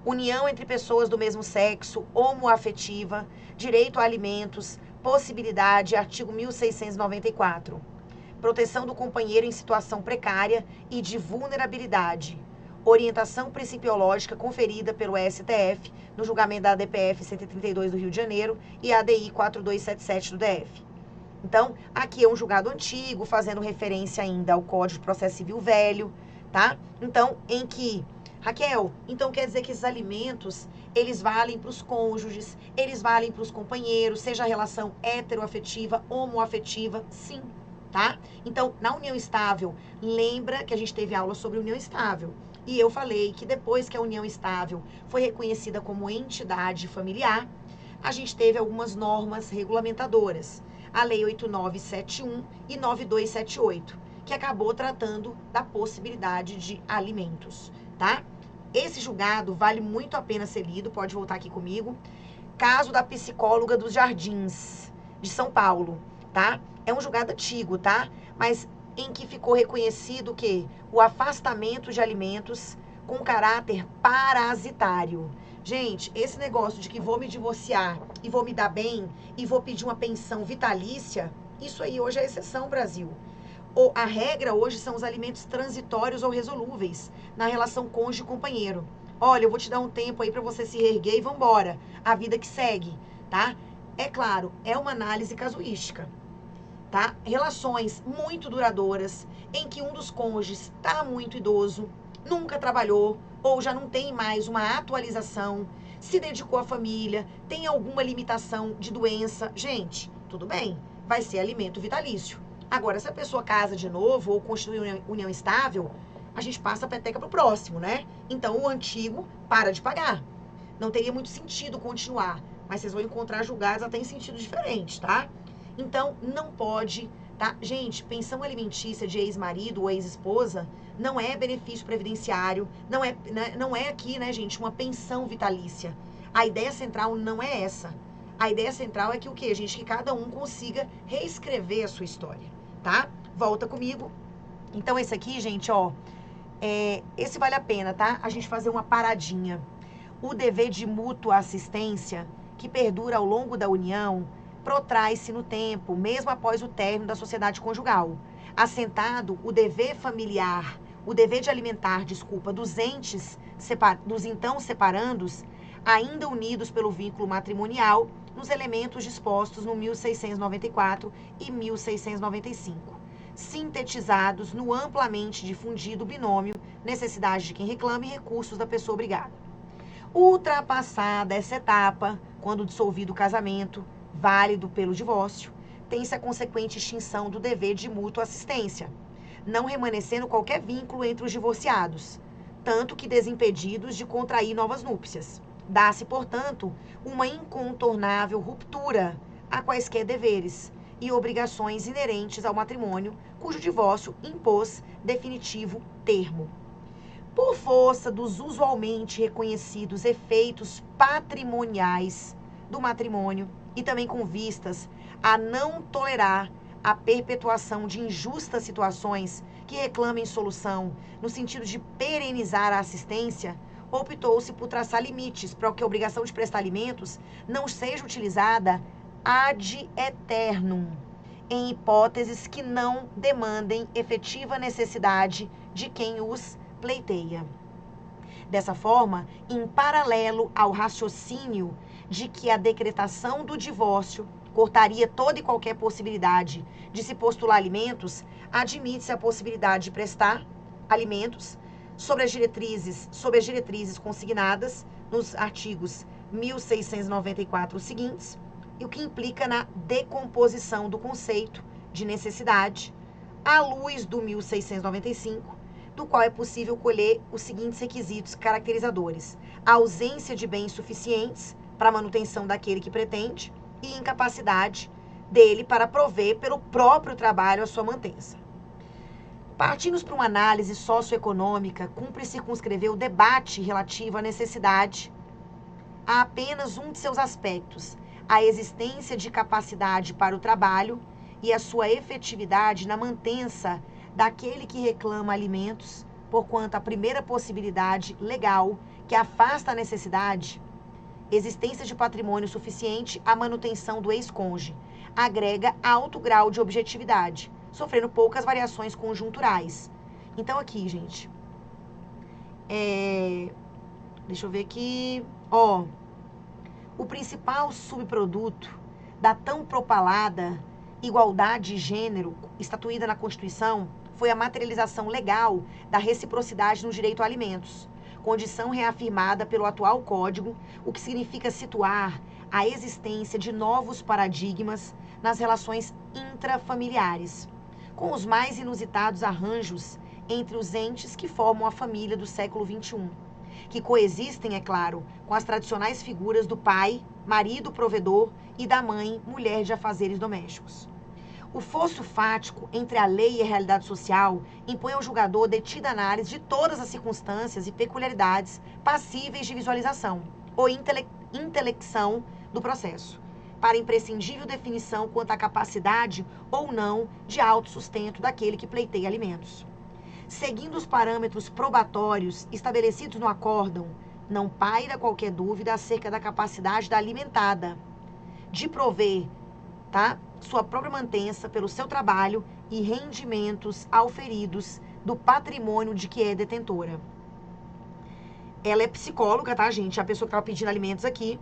[SPEAKER 1] união entre pessoas do mesmo sexo, homoafetiva, direito a alimentos, possibilidade, artigo 1694. Proteção do companheiro em situação precária e de vulnerabilidade. Orientação principiológica conferida pelo STF no julgamento da ADPF 132 do Rio de Janeiro e ADI 4277 do DF. Então, aqui é um julgado antigo, fazendo referência ainda ao Código de Processo Civil velho, tá? Então, em que... Raquel, então quer dizer que esses alimentos, eles valem para os cônjuges, eles valem para os companheiros, seja a relação heteroafetiva, homoafetiva, sim, tá? Então, na união estável, lembra que a gente teve aula sobre união estável. E eu falei que depois que a união estável foi reconhecida como entidade familiar, a gente teve algumas normas regulamentadoras. A Lei 8971 e 9278, que acabou tratando da possibilidade de alimentos, tá? Esse julgado vale muito a pena ser lido, pode voltar aqui comigo. Caso da psicóloga dos Jardins, de São Paulo, tá? É um julgado antigo, tá? Mas em que ficou reconhecido que o afastamento de alimentos com caráter parasitário. Gente, esse negócio de que vou me divorciar e vou me dar bem e vou pedir uma pensão vitalícia, isso aí hoje é exceção, Brasil. A regra hoje são os alimentos transitórios ou resolúveis na relação cônjuge-companheiro. Olha, eu vou te dar um tempo aí para você se reerguer e vambora. A vida que segue, tá? É claro, é uma análise casuística. tá? Relações muito duradouras, em que um dos cônjuges está muito idoso, nunca trabalhou, ou já não tem mais uma atualização, se dedicou à família, tem alguma limitação de doença. Gente, tudo bem, vai ser alimento vitalício. Agora, se a pessoa casa de novo ou constitui união estável, a gente passa a peteca pro próximo, né? Então, o antigo para de pagar. Não teria muito sentido continuar, mas vocês vão encontrar julgados até em sentido diferente, tá? Então, não pode, tá? Gente, pensão alimentícia de ex-marido ou ex-esposa não é benefício previdenciário, não é aqui, né, gente, uma pensão vitalícia. A ideia central não é essa. A ideia central é que o quê, gente? Que cada um consiga reescrever a sua história, tá? Volta comigo. Então, esse aqui, gente, ó, esse vale a pena, tá? A gente fazer uma paradinha. O dever de mútua assistência, que perdura ao longo da união, protrai-se no tempo, mesmo após o término da sociedade conjugal. Assentado o dever familiar, o dever de alimentar, dos entes, dos então separandos, ainda unidos pelo vínculo matrimonial, nos elementos dispostos no 1694 e 1695, sintetizados no amplamente difundido binômio necessidade de quem reclama e recursos da pessoa obrigada. Ultrapassada essa etapa, quando dissolvido o casamento, válido pelo divórcio, tem-se a consequente extinção do dever de mútua assistência, não remanescendo qualquer vínculo entre os divorciados, tanto que desimpedidos de contrair novas núpcias. Dá-se, portanto, uma incontornável ruptura a quaisquer deveres e obrigações inerentes ao matrimônio, cujo divórcio impôs definitivo termo. Por força dos usualmente reconhecidos efeitos patrimoniais do matrimônio e também com vistas a não tolerar a perpetuação de injustas situações que reclamem solução no sentido de perenizar a assistência, optou-se por traçar limites para que a obrigação de prestar alimentos não seja utilizada ad eternum, em hipóteses que não demandem efetiva necessidade de quem os pleiteia. Dessa forma, em paralelo ao raciocínio de que a decretação do divórcio cortaria toda e qualquer possibilidade de se postular alimentos, admite-se a possibilidade de prestar alimentos sob as diretrizes consignadas nos artigos 1694 seguintes, e o que implica na decomposição do conceito de necessidade, à luz do 1695, do qual é possível colher os seguintes requisitos caracterizadores: a ausência de bens suficientes para a manutenção daquele que pretende e incapacidade dele para prover pelo próprio trabalho a sua mantença. Partindo para uma análise socioeconômica, cumpre circunscrever o debate relativo à necessidade a apenas um de seus aspectos, a existência de capacidade para o trabalho e a sua efetividade na mantença daquele que reclama alimentos, porquanto a primeira possibilidade legal que afasta a necessidade, existência de patrimônio suficiente à manutenção do ex-cônjuge, agrega alto grau de objetividade, sofrendo poucas variações conjunturais. Então aqui, gente, deixa eu ver aqui, o principal subproduto da tão propalada igualdade de gênero estatuída na Constituição foi a materialização legal da reciprocidade no direito a alimentos, condição reafirmada pelo atual Código, o que significa situar a existência de novos paradigmas nas relações intrafamiliares, com os mais inusitados arranjos entre os entes que formam a família do século XXI, que coexistem, é claro, com as tradicionais figuras do pai, marido provedor, e da mãe, mulher de afazeres domésticos. O fosso fático entre a lei e a realidade social impõe ao julgador detida análise de todas as circunstâncias e peculiaridades passíveis de visualização ou intelecção do processo, para imprescindível definição quanto à capacidade ou não de autossustento daquele que pleiteia alimentos. Seguindo os parâmetros probatórios estabelecidos no acórdão, não paira qualquer dúvida acerca da capacidade da alimentada de prover, sua própria mantença pelo seu trabalho e rendimentos auferidos do patrimônio de que é detentora. Ela é psicóloga, tá, gente? A pessoa que estava pedindo alimentos aqui.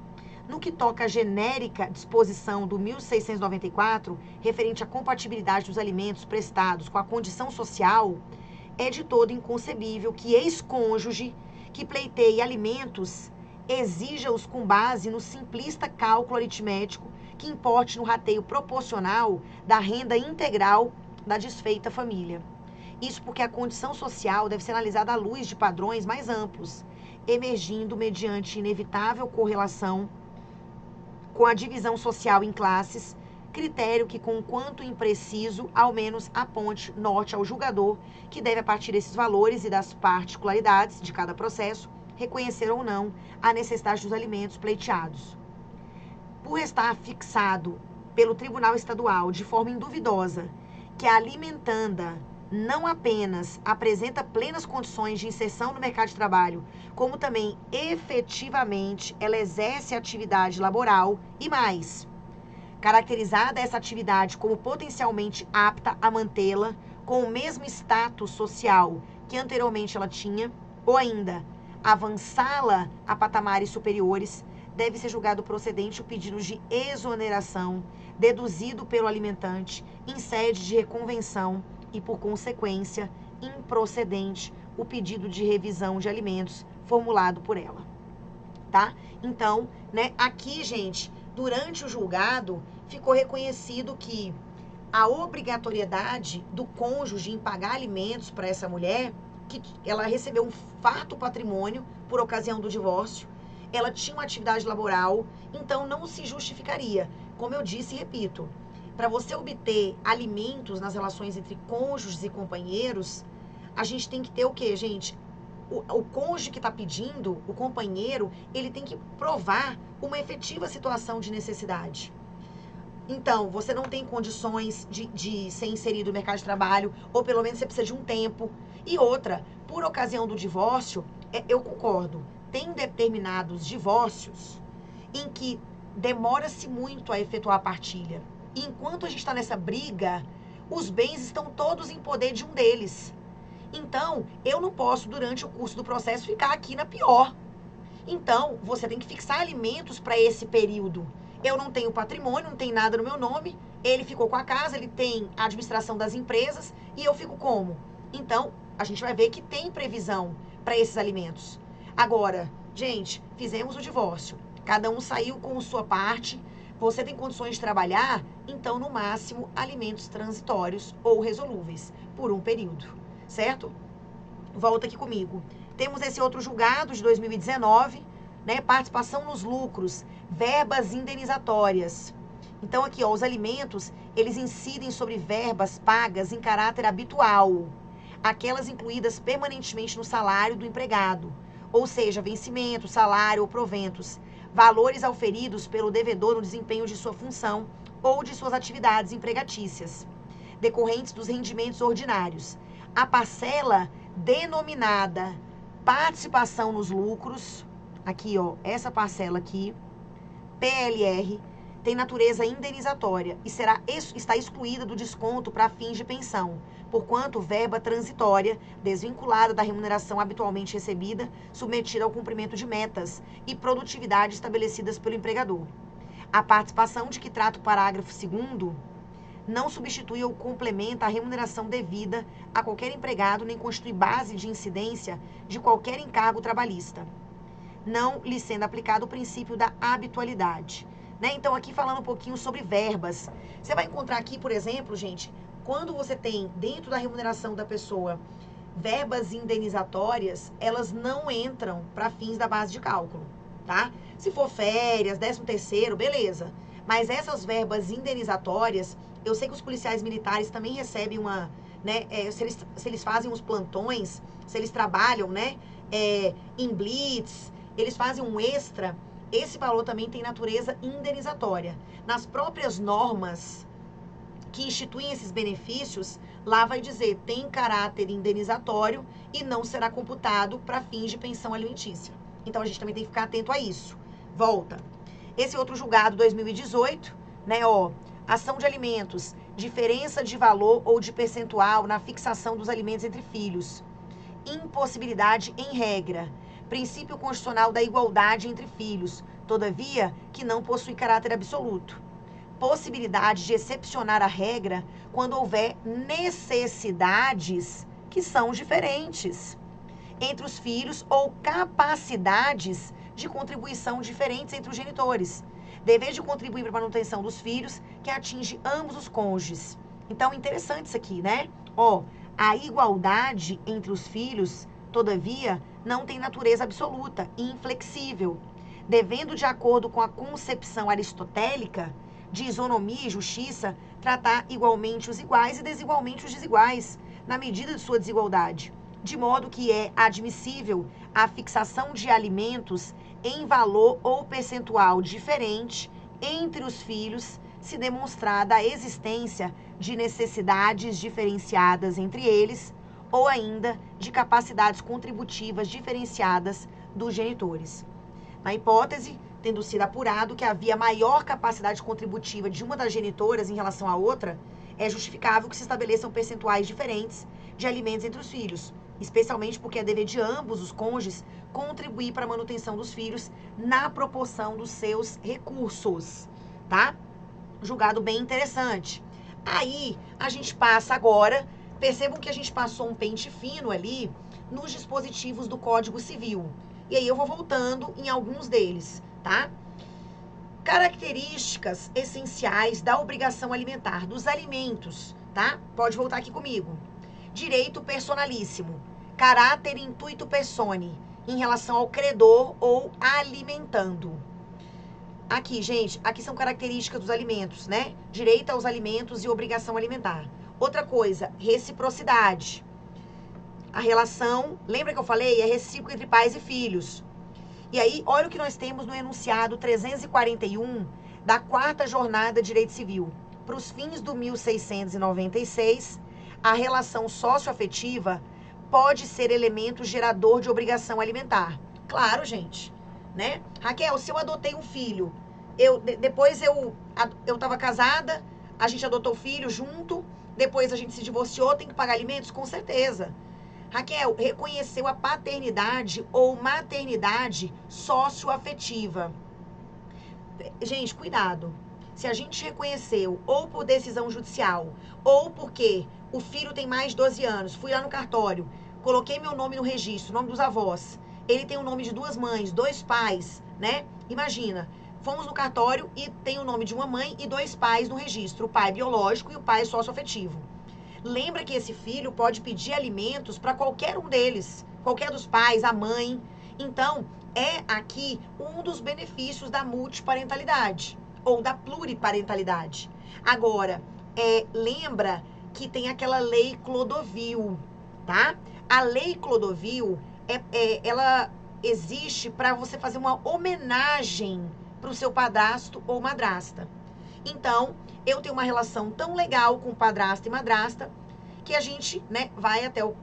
[SPEAKER 1] No que toca à genérica disposição do 1694, referente à compatibilidade dos alimentos prestados com a condição social, é de todo inconcebível que ex-cônjuge que pleiteie alimentos exija-os com base no simplista cálculo aritmético que importe no rateio proporcional da renda integral da desfeita família. Isso porque a condição social deve ser analisada à luz de padrões mais amplos, emergindo mediante inevitável correlação com a divisão social em classes, critério que, conquanto impreciso, ao menos aponte norte ao julgador, que deve, a partir desses valores e das particularidades de cada processo, reconhecer ou não a necessidade dos alimentos pleiteados. Por estar fixado pelo Tribunal Estadual de forma induvidosa que a alimentanda não apenas apresenta plenas condições de inserção no mercado de trabalho, como também efetivamente ela exerce atividade laboral e mais, caracterizada essa atividade como potencialmente apta a mantê-la com o mesmo status social que anteriormente ela tinha, ou ainda avançá-la a patamares superiores, deve ser julgado procedente o pedido de exoneração deduzido pelo alimentante em sede de reconvenção e, por consequência, improcedente o pedido de revisão de alimentos formulado por ela, tá? Então, né, aqui, gente, durante o julgado, ficou reconhecido que a obrigatoriedade do cônjuge em pagar alimentos para essa mulher, que ela recebeu um farto patrimônio por ocasião do divórcio, ela tinha uma atividade laboral, então não se justificaria. Como eu disse e repito, para você obter alimentos nas relações entre cônjuges e companheiros, a gente tem que ter o quê, gente? O cônjuge que está pedindo, o companheiro, ele tem que provar uma efetiva situação de necessidade. Então, você não tem condições de ser inserido no mercado de trabalho, ou pelo menos você precisa de um tempo. E outra, por ocasião do divórcio, eu concordo, tem determinados divórcios em que demora-se muito a efetuar a partilha. E enquanto a gente está nessa briga, os bens estão todos em poder de um deles. Então, eu não posso, durante o curso do processo, ficar aqui na pior. Então, você tem que fixar alimentos para esse período. Eu não tenho patrimônio, não tem nada no meu nome, ele ficou com a casa, ele tem a administração das empresas e eu fico como? Então, a gente vai ver que tem previsão para esses alimentos. Agora, gente, fizemos o divórcio, cada um saiu com sua parte, você tem condições de trabalhar, então, no máximo, alimentos transitórios ou resolúveis, por um período, certo? Volta aqui comigo. Temos esse outro julgado de 2019, né? Participação nos lucros, verbas indenizatórias. Então, aqui, ó, os alimentos, eles incidem sobre verbas pagas em caráter habitual, aquelas incluídas permanentemente no salário do empregado, ou seja, vencimento, salário ou proventos, valores auferidos pelo devedor no desempenho de sua função ou de suas atividades empregatícias, decorrentes dos rendimentos ordinários. A parcela denominada participação nos lucros, aqui, ó, essa parcela aqui, PLR, tem natureza indenizatória e está excluída do desconto para fins de pensão, porquanto verba transitória, desvinculada da remuneração habitualmente recebida, submetida ao cumprimento de metas e produtividade estabelecidas pelo empregador. A participação de que trata o parágrafo 2º não substitui ou complementa a remuneração devida a qualquer empregado, nem constitui base de incidência de qualquer encargo trabalhista, não lhe sendo aplicado o princípio da habitualidade. Né? Então, aqui falando um pouquinho sobre verbas. Você vai encontrar aqui, por exemplo, gente, quando você tem dentro da remuneração da pessoa verbas indenizatórias, elas não entram para fins da base de cálculo, tá? Se for férias, 13º, beleza. Mas essas verbas indenizatórias, eu sei que os policiais militares também recebem uma, né, se eles fazem os plantões, se eles trabalham, né, em blitz, eles fazem um extra, esse valor também tem natureza indenizatória. Nas próprias normas que instituem esses benefícios, lá vai dizer, tem caráter indenizatório e não será computado para fins de pensão alimentícia. Então, a gente também tem que ficar atento a isso. Volta. Esse outro julgado, 2018, né, ó, ação de alimentos, diferença de valor ou de percentual na fixação dos alimentos entre filhos. Impossibilidade em regra. Princípio constitucional da igualdade entre filhos. todavia, que não possui caráter absoluto. Possibilidade de excepcionar a regra quando houver necessidades que são diferentes entre os filhos ou capacidades de contribuição diferentes entre os genitores. Dever de contribuir para a manutenção dos filhos que atinge ambos os cônjuges. Então, interessante isso aqui, né? A igualdade entre os filhos, todavia, não tem natureza absoluta e inflexível, devendo, de acordo com a concepção aristotélica de isonomia e justiça, tratar igualmente os iguais e desigualmente os desiguais, na medida de sua desigualdade, de modo que é admissível a fixação de alimentos em valor ou percentual diferente entre os filhos, se demonstrada a existência de necessidades diferenciadas entre eles, ou ainda de capacidades contributivas diferenciadas dos genitores. Na hipótese, tendo sido apurado que havia maior capacidade contributiva de uma das genitoras em relação à outra, é justificável que se estabeleçam percentuais diferentes de alimentos entre os filhos, especialmente porque é dever de ambos os cônjuges contribuir para a manutenção dos filhos na proporção dos seus recursos, tá? Julgado bem interessante. Aí, a gente passa agora, percebam que a gente passou um pente fino ali nos dispositivos do Código Civil. E aí eu vou voltando em alguns deles, tá? Características essenciais da obrigação alimentar, dos alimentos, tá? Pode voltar aqui comigo. Direito personalíssimo, caráter intuito persone, em relação ao credor ou alimentando. Aqui, gente, aqui são características dos alimentos, né? Direito aos alimentos e obrigação alimentar. Outra coisa, reciprocidade. A relação, lembra que eu falei? É recíproca entre pais e filhos. E aí, olha o que nós temos no enunciado 341 da 4ª Jornada de Direito Civil. Para os fins do 1696, a relação socioafetiva pode ser elemento gerador de obrigação alimentar. Claro, gente, né? Raquel, se eu adotei um filho, depois eu estava casada, a gente adotou o filho junto, depois a gente se divorciou, tem que pagar alimentos? Com certeza. Raquel, reconheceu a paternidade ou maternidade socioafetiva. Gente, cuidado. Se a gente reconheceu ou por decisão judicial, ou porque o filho tem mais de 12 anos, fui lá no cartório, coloquei meu nome no registro, nome dos avós, ele tem o nome de 2 mães, 2 pais, né? Imagina, fomos no cartório e tem o nome de uma mãe e 2 pais no registro, o pai biológico e o pai socioafetivo. Lembra que esse filho pode pedir alimentos para qualquer um deles, qualquer dos pais, a mãe. Então, é aqui um dos benefícios da multiparentalidade ou da pluriparentalidade. Agora, lembra que tem aquela lei Clodovil, tá? A lei Clodovil, ela existe para você fazer uma homenagem para o seu padrasto ou madrasta. Então, eu tenho uma relação tão legal com padrasto e madrasta que a gente, né,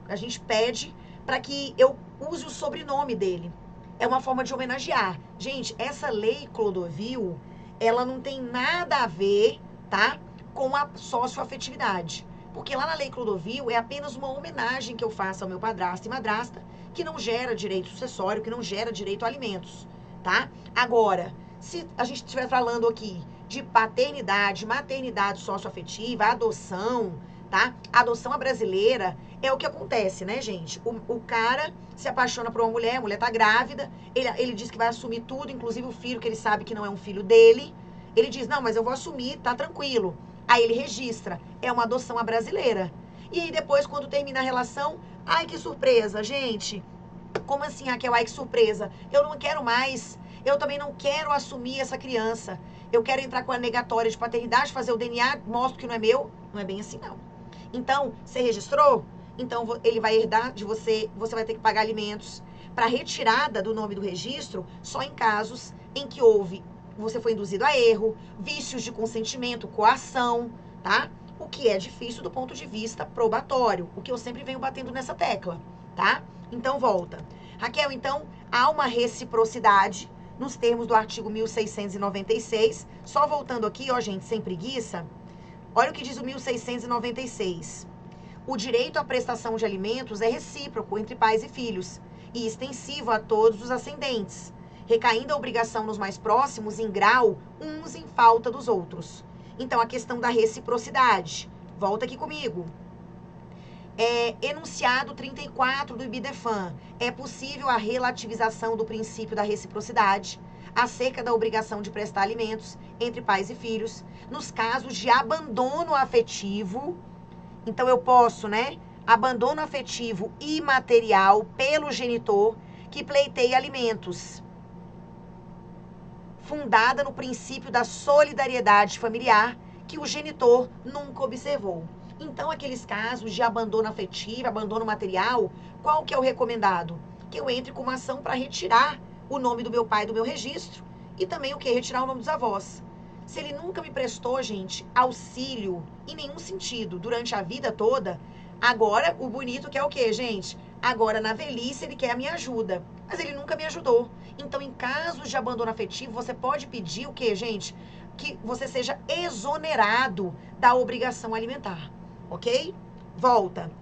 [SPEAKER 1] a gente pede para que eu use o sobrenome dele. É uma forma de homenagear. Gente, essa lei Clodovil, ela não tem nada a ver, tá, com a socioafetividade. Porque lá na lei Clodovil é apenas uma homenagem que eu faço ao meu padrasto e madrasta, que não gera direito sucessório, que não gera direito a alimentos, tá? Agora, se a gente estiver falando aqui de paternidade, maternidade socioafetiva, adoção, tá? A adoção brasileira é o que acontece, né, gente? O cara se apaixona por uma mulher, a mulher tá grávida, ele diz que vai assumir tudo, inclusive o filho, que ele sabe que não é um filho dele. Ele diz, não, mas eu vou assumir, tá tranquilo. Aí ele registra, é uma adoção brasileira. E aí depois, quando termina a relação, ai, que surpresa, gente. Como assim, Raquel? Ai, que surpresa. Eu não quero mais. Eu também não quero assumir essa criança. Eu quero entrar com a negatória de paternidade, fazer o DNA, mostro que não é meu. Não é bem assim, não. Então, você registrou? Então, ele vai herdar de você, você vai ter que pagar alimentos. Para retirada do nome do registro, só em casos em que você foi induzido a erro, vícios de consentimento, coação, tá? O que é difícil do ponto de vista probatório, o que eu sempre venho batendo nessa tecla, tá? Então, volta. Raquel, então, há uma reciprocidade nos termos do artigo 1696. Só voltando aqui, ó, gente, sem preguiça. Olha o que diz o 1696. O direito à prestação de alimentos é recíproco entre pais e filhos e extensivo a todos os ascendentes. recaindo a obrigação nos mais próximos em grau, uns em falta dos outros. Então, a questão da reciprocidade. Volta aqui comigo. Enunciado 34 do IBDEFAN. É possível a relativização do princípio da reciprocidade acerca da obrigação de prestar alimentos entre pais e filhos, nos casos de abandono afetivo. Então, eu posso, abandono afetivo e material pelo genitor que pleiteia alimentos, fundada no princípio da solidariedade familiar que o genitor nunca observou. Então, aqueles casos de abandono afetivo, abandono material, qual que é o recomendado? Que eu entre com uma ação para retirar o nome do meu pai do meu registro e também o que? Retirar o nome dos avós. Se ele nunca me prestou, gente, auxílio em nenhum sentido durante a vida toda, agora o bonito quer o quê, gente? Agora, na velhice, ele quer a minha ajuda. Mas ele nunca me ajudou. Então, em casos de abandono afetivo, você pode pedir o quê, gente? Que você seja exonerado da obrigação alimentar. Ok? Volta.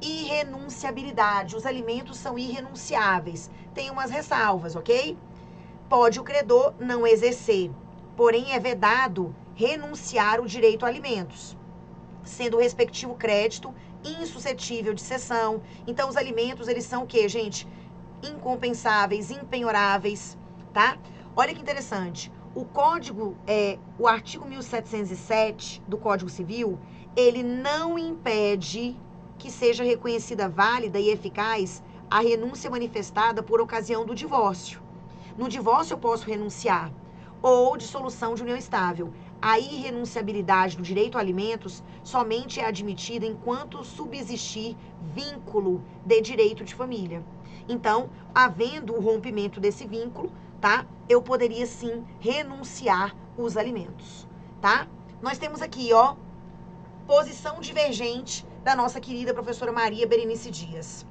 [SPEAKER 1] Irrenunciabilidade. Os alimentos são irrenunciáveis. Tem umas ressalvas, ok? Pode o credor não exercer. Porém, é vedado renunciar o direito a alimentos, sendo o respectivo crédito insuscetível de cessão. Então, os alimentos, eles são o quê, gente? Incompensáveis, impenhoráveis, tá? Olha que interessante. O artigo 1707 do Código Civil, ele não impede que seja reconhecida válida e eficaz a renúncia manifestada por ocasião do divórcio. No divórcio eu posso renunciar, ou dissolução de união estável. A irrenunciabilidade do direito a alimentos somente é admitida enquanto subsistir vínculo de direito de família. Então, havendo o rompimento desse vínculo, tá? Eu poderia sim renunciar os alimentos, tá? Nós temos aqui, posição divergente da nossa querida professora Maria Berenice Dias.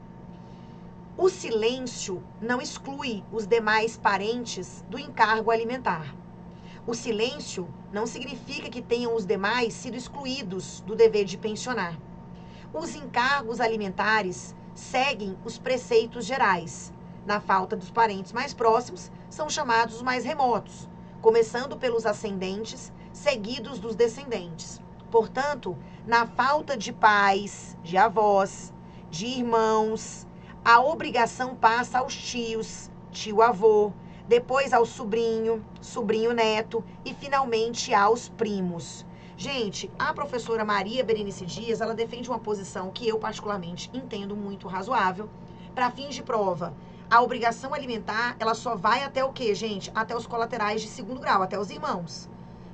[SPEAKER 1] O silêncio não exclui os demais parentes do encargo alimentar. O silêncio não significa que tenham os demais sido excluídos do dever de pensionar. Os encargos alimentares seguem os preceitos gerais. Na falta dos parentes mais próximos, são chamados os mais remotos, começando pelos ascendentes, seguidos dos descendentes. Portanto, na falta de pais, de avós, de irmãos, a obrigação passa aos tios, tio-avô, depois ao sobrinho, sobrinho-neto e, finalmente, aos primos. Gente, a professora Maria Berenice Dias, ela defende uma posição que eu, particularmente, entendo muito razoável. Para fins de prova, a obrigação alimentar, ela só vai até o quê, gente? Até os colaterais de segundo grau, até os irmãos,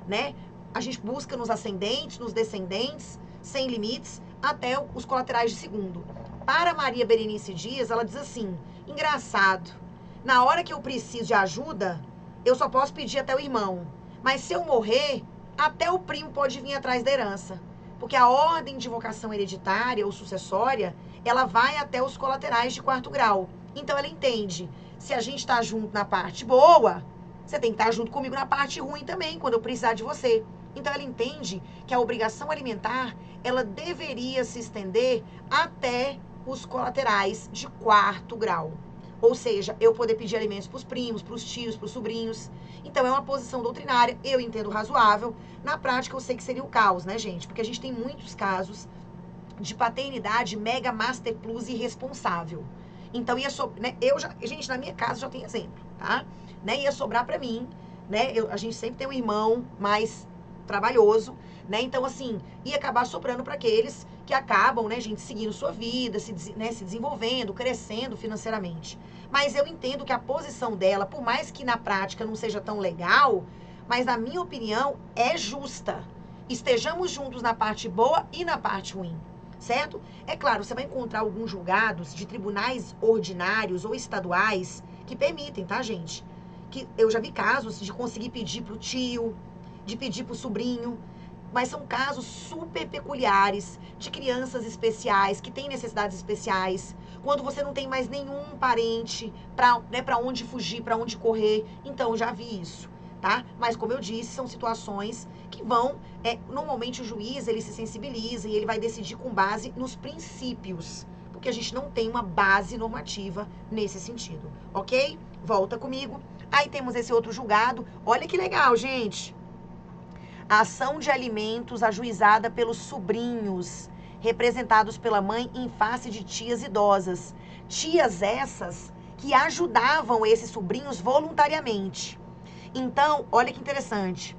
[SPEAKER 1] né? A gente busca nos ascendentes, nos descendentes, sem limites, até os colaterais de segundo. Para Maria Berenice Dias, ela diz assim, engraçado, na hora que eu preciso de ajuda, eu só posso pedir até o irmão. Mas se eu morrer, até o primo pode vir atrás da herança. Porque a ordem de vocação hereditária ou sucessória, ela vai até os colaterais de quarto grau. Então, ela entende, se a gente está junto na parte boa, você tem que estar junto comigo na parte ruim também, quando eu precisar de você. Então, ela entende que a obrigação alimentar, ela deveria se estender até os colaterais de quarto grau. Ou seja, eu poder pedir alimentos para os primos, para os tios, para os sobrinhos. Então, é uma posição doutrinária, eu entendo razoável. Na prática, eu sei que seria o caos, né, gente? Porque a gente tem muitos casos de paternidade mega master plus irresponsável. Então, gente, na minha casa já tem exemplo, tá? Ia sobrar para mim, a gente sempre tem um irmão mais trabalhoso, Então, assim, ia acabar sobrando para aqueles que acabam, gente, seguindo sua vida, se desenvolvendo, crescendo financeiramente. Mas eu entendo que a posição dela, por mais que na prática não seja tão legal, mas na minha opinião é justa. Estejamos juntos na parte boa e na parte ruim, certo? É claro, você vai encontrar alguns julgados de tribunais ordinários ou estaduais que permitem, tá, gente? Que eu já vi casos de conseguir pedir pro tio, de pedir pro sobrinho, mas são casos super peculiares, de crianças especiais, que têm necessidades especiais, quando você não tem mais nenhum parente para onde fugir, para onde correr. Então, eu já vi isso, tá? Mas, como eu disse, são situações que vão... normalmente, o juiz, ele se sensibiliza e ele vai decidir com base nos princípios, porque a gente não tem uma base normativa nesse sentido, ok? Volta comigo. Aí temos esse outro julgado. Olha que legal, gente. A ação de alimentos ajuizada pelos sobrinhos, representados pela mãe em face de tias idosas. Tias essas que ajudavam esses sobrinhos voluntariamente. Então, olha que interessante.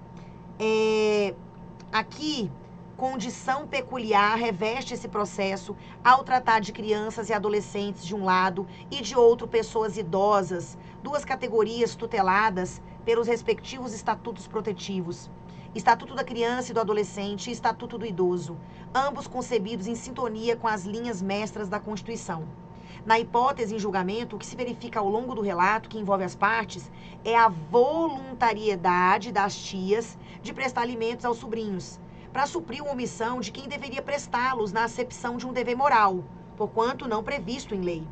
[SPEAKER 1] Aqui, condição peculiar reveste esse processo ao tratar de crianças e adolescentes de um lado e de outro pessoas idosas, duas categorias tuteladas pelos respectivos estatutos protetivos. Estatuto da Criança e do Adolescente e Estatuto do Idoso, ambos concebidos em sintonia com as linhas mestras da Constituição. Na hipótese em julgamento, o que se verifica ao longo do relato, que envolve as partes, é a voluntariedade das tias de prestar alimentos aos sobrinhos, para suprir uma omissão de quem deveria prestá-los na acepção de um dever moral, porquanto não previsto em lei.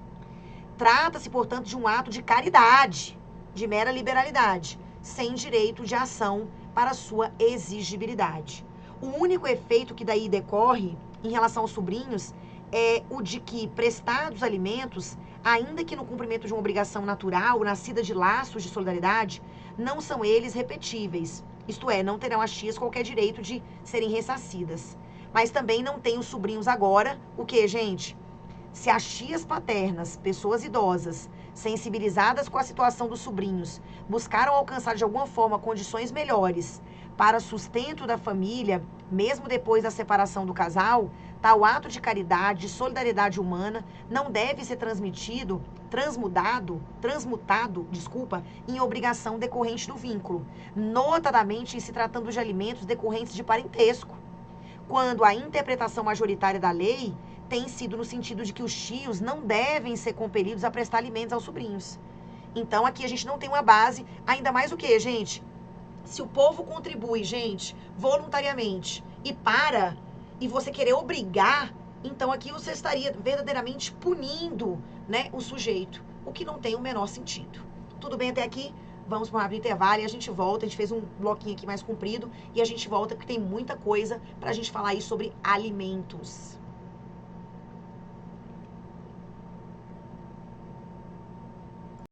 [SPEAKER 1] Trata-se, portanto, de um ato de caridade, de mera liberalidade, sem direito de ação para sua exigibilidade. O único efeito que daí decorre em relação aos sobrinhos é o de que, prestados alimentos, ainda que no cumprimento de uma obrigação natural, nascida de laços de solidariedade, não são eles repetíveis. Isto é, não terão as tias qualquer direito de serem ressarcidas. Mas também não têm os sobrinhos agora, o que, gente? Se as tias paternas, pessoas idosas, sensibilizadas com a situação dos sobrinhos, buscaram alcançar de alguma forma condições melhores para sustento da família, mesmo depois da separação do casal, tal ato de caridade, de solidariedade humana, não deve ser transmutado, em obrigação decorrente do vínculo, notadamente em se tratando de alimentos decorrentes de parentesco, quando a interpretação majoritária da lei tem sido no sentido de que os tios não devem ser compelidos a prestar alimentos aos sobrinhos. Então, aqui a gente não tem uma base, ainda mais o que, gente? Se o povo contribui, gente, voluntariamente, e você querer obrigar, então aqui você estaria verdadeiramente punindo, né, o sujeito, o que não tem o menor sentido. Tudo bem até aqui? Vamos para um rápido intervalo e a gente volta. A gente fez um bloquinho aqui mais comprido e a gente volta porque tem muita coisa para a gente falar aí sobre alimentos.